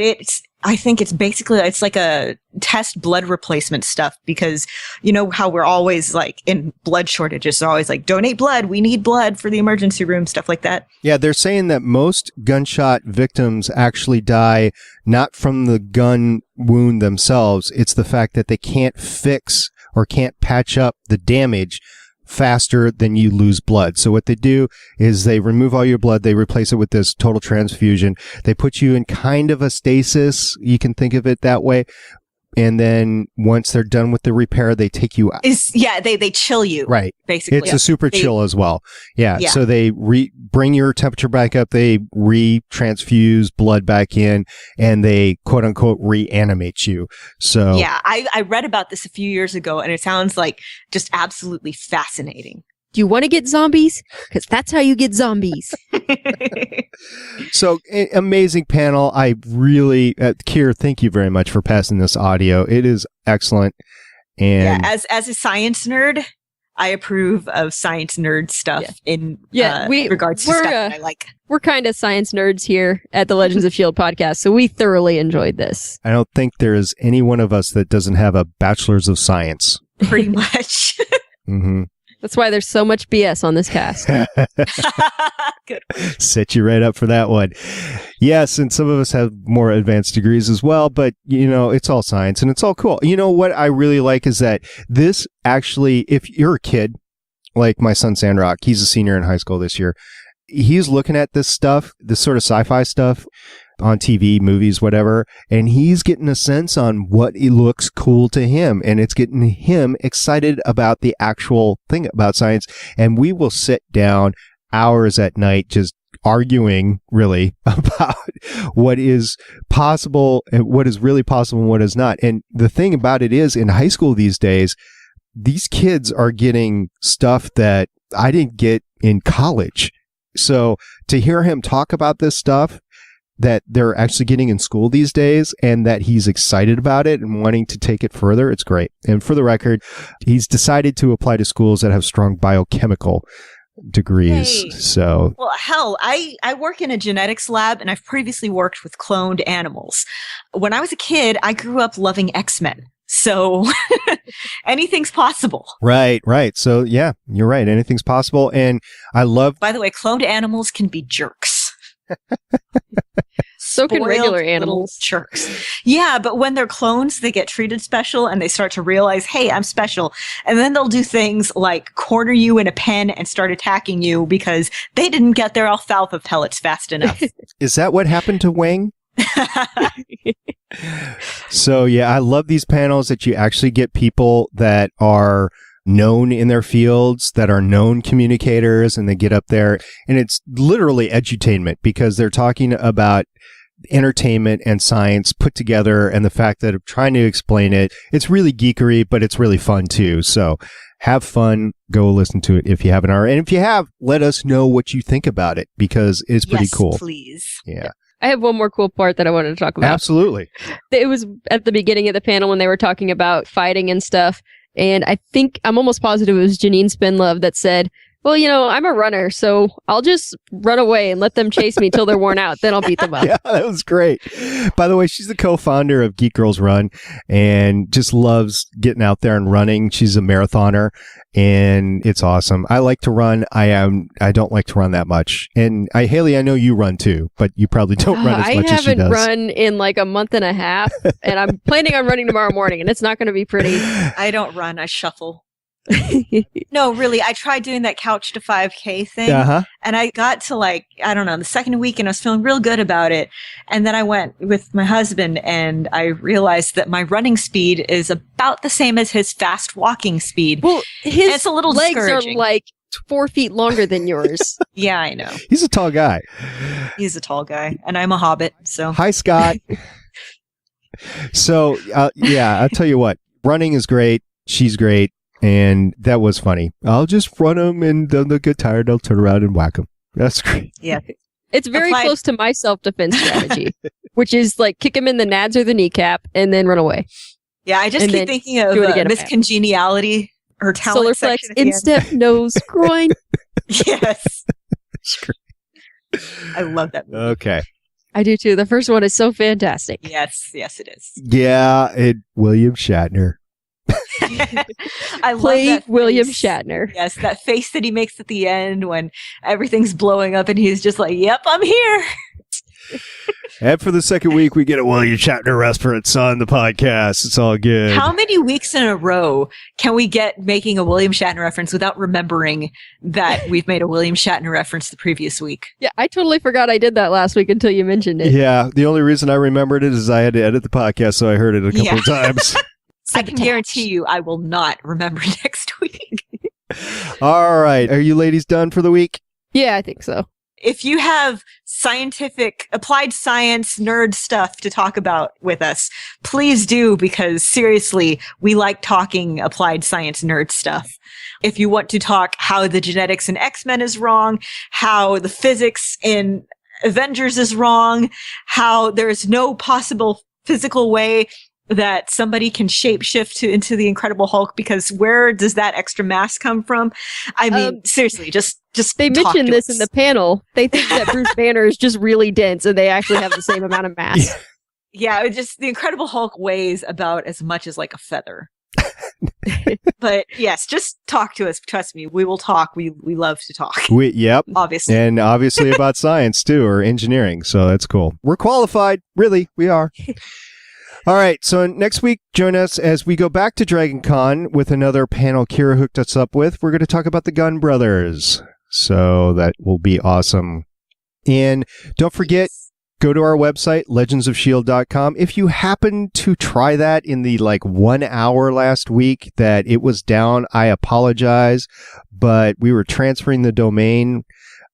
Speaker 5: I think it's like a test blood replacement stuff, because you know how we're always like in blood shortages. They're always like, donate blood. We need blood for the emergency room, stuff like that.
Speaker 3: Yeah, they're saying that most gunshot victims actually die not from the gun wound themselves. It's the fact that they can't fix or can't patch up the damage faster than you lose blood. So what they do is they remove all your blood, they replace it with this total transfusion. They put you in kind of a stasis, you can think of it that way. And then once they're done with the repair, they take you out.
Speaker 5: They chill you.
Speaker 3: Right.
Speaker 5: Basically.
Speaker 3: It's a super chill as well. Yeah. So they bring your temperature back up, they retransfuse blood back in, and they quote unquote reanimate you. So
Speaker 5: yeah, I read about this a few years ago, and it sounds like just absolutely fascinating.
Speaker 4: Do you want to get zombies? Because that's how you get zombies.
Speaker 3: So, amazing panel. I really, Keir, thank you very much for passing this audio. It is excellent. And
Speaker 5: yeah, as a science nerd, I approve of science nerd stuff in regards to stuff that I like.
Speaker 4: We're kind of science nerds here at the Legends of S.H.I.E.L.D. podcast, so we thoroughly enjoyed this.
Speaker 3: I don't think there is any one of us that doesn't have a bachelor's of science.
Speaker 5: Pretty much.
Speaker 3: Mm-hmm.
Speaker 4: That's why there's so much BS on this cast.
Speaker 5: Good.
Speaker 3: Set you right up for that one. Yes, and some of us have more advanced degrees as well, but, you know, it's all science and it's all cool. You know, what I really like is that this actually, if you're a kid, like my son Sandrock, he's a senior in high school this year, he's looking at this stuff, this sort of sci-fi stuff, on TV, movies, whatever, and he's getting a sense on what it looks cool to him, and it's getting him excited about the actual thing about science. And we will sit down hours at night just arguing really about what is possible and what is really possible and what is not. And the thing about it is, in high school these days, these kids are getting stuff that I didn't get in college. So to hear him talk about this stuff that they're actually getting in school these days, and that he's excited about it and wanting to take it further, it's great. And for the record, he's decided to apply to schools that have strong biochemical degrees.
Speaker 5: Hey.
Speaker 3: So,
Speaker 5: well, hell, I work in a genetics lab, and I've previously worked with cloned animals. When I was a kid, I grew up loving X-Men. So anything's possible.
Speaker 3: Right. So yeah, you're right. Anything's possible. And I love,
Speaker 5: by the way, cloned animals can be jerks.
Speaker 4: So can regular animals.
Speaker 5: Jerks. Yeah, but when they're clones, they get treated special and they start to realize, hey, I'm special. And then they'll do things like corner you in a pen and start attacking you because they didn't get their alfalfa pellets fast enough.
Speaker 3: Is that what happened to Wang? So yeah, I love these panels that you actually get people that are known in their fields, that are known communicators, and they get up there, and it's literally edutainment because they're talking about entertainment and science put together, and the fact that I'm trying to explain it, it's really geekery, but it's really fun too. So have fun, go listen to it if you haven't already. And if you have, let us know what you think about it, because it's pretty cool.
Speaker 5: Yes, please.
Speaker 3: Yeah.
Speaker 4: I have one more cool part that I wanted to talk about.
Speaker 3: Absolutely.
Speaker 4: It was at the beginning of the panel when they were talking about fighting and stuff. And I'm almost positive it was Janine Spinlove that said, well, you know, I'm a runner, so I'll just run away and let them chase me till they're worn out. Then I'll beat them up.
Speaker 3: Yeah, that was great. By the way, she's the co-founder of Geek Girls Run and just loves getting out there and running. She's a marathoner, and it's awesome. I like to run. I don't like to run that much. And Haley, I know you run too, but you probably don't run as much as she does.
Speaker 4: I haven't run in like a month and a half, and I'm planning on running tomorrow morning, and it's not going to be pretty.
Speaker 5: I don't run. I shuffle. No, really, I tried doing that couch to 5K thing, and I got to the second week, and I was feeling real good about it. And then I went with my husband, and I realized that my running speed is about the same as his fast walking speed.
Speaker 4: Well,
Speaker 5: it's a little
Speaker 4: legs
Speaker 5: discouraging.
Speaker 4: Are like 4 feet longer than yours.
Speaker 5: Yeah, I know.
Speaker 3: He's a tall guy.
Speaker 5: He's a tall guy, and I'm a hobbit, so.
Speaker 3: Hi, Scott. So, yeah, I'll tell you what, running is great. She's great. And that was funny. I'll just run them, and then they'll get tired. I'll turn around and whack them. That's great.
Speaker 5: Yeah.
Speaker 4: It's very close to my self-defense strategy, which is like kick him in the nads or the kneecap and then run away.
Speaker 5: Yeah, I just keep thinking of Miss Congeniality, her talent
Speaker 4: solar flex, instep, nose, groin.
Speaker 5: Yes. I love that movie.
Speaker 3: Okay.
Speaker 4: I do too. The first one is so fantastic.
Speaker 5: Yes, it is.
Speaker 3: Yeah, William Shatner.
Speaker 5: I love that
Speaker 4: William
Speaker 5: face.
Speaker 4: Shatner.
Speaker 5: Yes, that face that he makes at the end when everything's blowing up and he's just like, yep, I'm here.
Speaker 3: And for the second week, we get a William Shatner reference on the podcast. It's all good.
Speaker 5: How many weeks in a row can we get making a William Shatner reference without remembering that we've made a William Shatner reference the previous week?
Speaker 4: Yeah, I totally forgot I did that last week until you mentioned it.
Speaker 3: Yeah, the only reason I remembered it is I had to edit the podcast, so I heard it a couple of times.
Speaker 5: I can guarantee you I will not remember next week.
Speaker 3: All right. Are you ladies done for the week?
Speaker 4: Yeah, I think so.
Speaker 5: If you have scientific, applied science, nerd stuff to talk about with us, please do, because seriously, we like talking applied science nerd stuff. If you want to talk how the genetics in X-Men is wrong, how the physics in Avengers is wrong, how there's no possible physical way that somebody can shapeshift into the Incredible Hulk, because where does that extra mass come from? I mean, seriously, just
Speaker 4: they
Speaker 5: talk
Speaker 4: mentioned
Speaker 5: to
Speaker 4: this
Speaker 5: us.
Speaker 4: in the panel. They think that Bruce Banner is just really dense, and they actually have the same amount of mass.
Speaker 5: Yeah, it just the Incredible Hulk weighs about as much as like a feather. But yes, just talk to us. Trust me, we will talk. We love to talk.
Speaker 3: Yep.
Speaker 5: Obviously.
Speaker 3: And obviously about science too, or engineering. So that's cool. We're qualified. Really, we are. All right, so next week, join us as we go back to Dragon Con with another panel Keir hooked us up with. We're going to talk about the Gunn Brothers, so that will be awesome. And don't forget, go to our website, legendsofshield.com. If you happen to try that in the 1 hour last week that it was down, I apologize, but we were transferring the domain.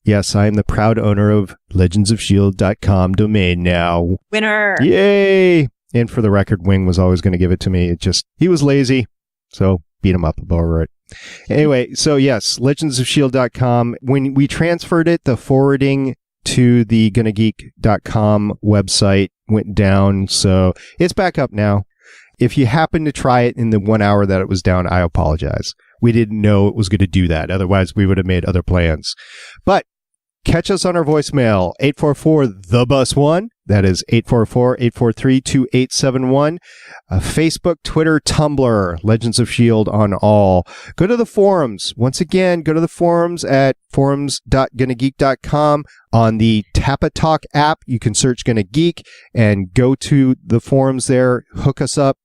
Speaker 3: Yes, I am the proud owner of legendsofshield.com domain now.
Speaker 5: Winner.
Speaker 3: Yay! And for the record, Wing was always going to give it to me. He was lazy, so beat him up over it. Anyway, so yes, legendsofshield.com. When we transferred it, the forwarding to the GonnaGeek.com website went down, so it's back up now. If you happen to try it in the 1 hour that it was down, I apologize. We didn't know it was going to do that. Otherwise, we would have made other plans. But catch us on our voicemail, 844-THE-BUS-1. That is 844-843-2871. Facebook, Twitter, Tumblr, Legends of S.H.I.E.L.D. on all. Go to the forums. Once again, go to the forums at forums.GonnaGeek.com. On the Tappa Talk app, you can search GonnaGeek and go to the forums there. Hook us up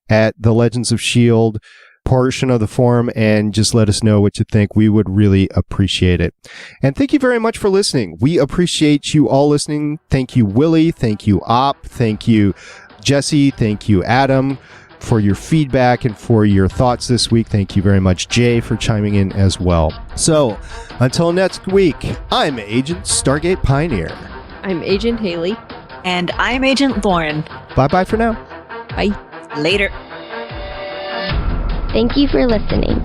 Speaker 3: at the Legends of S.H.I.E.L.D. portion of the forum and just let us know what you think. We would really appreciate it. And thank you very much for listening. We appreciate you all listening. Thank you, Willie. Thank you, Op. Thank you, Jesse. Thank you, Adam, for your feedback and for your thoughts this week. Thank you very much, Jay, for chiming in as well. So until next week, I'm Agent Stargate Pioneer.
Speaker 4: I'm Agent Haley.
Speaker 5: And I'm Agent Lauren.
Speaker 3: Bye-bye for now.
Speaker 4: Bye.
Speaker 5: Later.
Speaker 2: Thank you for listening.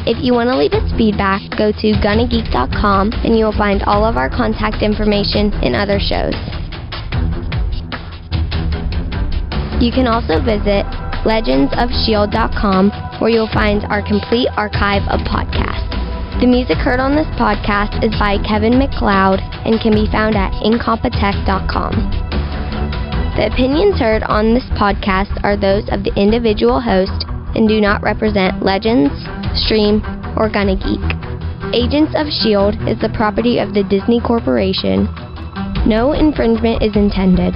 Speaker 2: If you want to leave us feedback, go to GonnaGeek.com and you will find all of our contact information and other shows. You can also visit legendsofshield.com where you'll find our complete archive of podcasts. The music heard on this podcast is by Kevin MacLeod and can be found at incompetech.com. The opinions heard on this podcast are those of the individual host and do not represent Legends, Stream, or GonnaGeek. Agents of S.H.I.E.L.D. is the property of the Disney Corporation. No infringement is intended.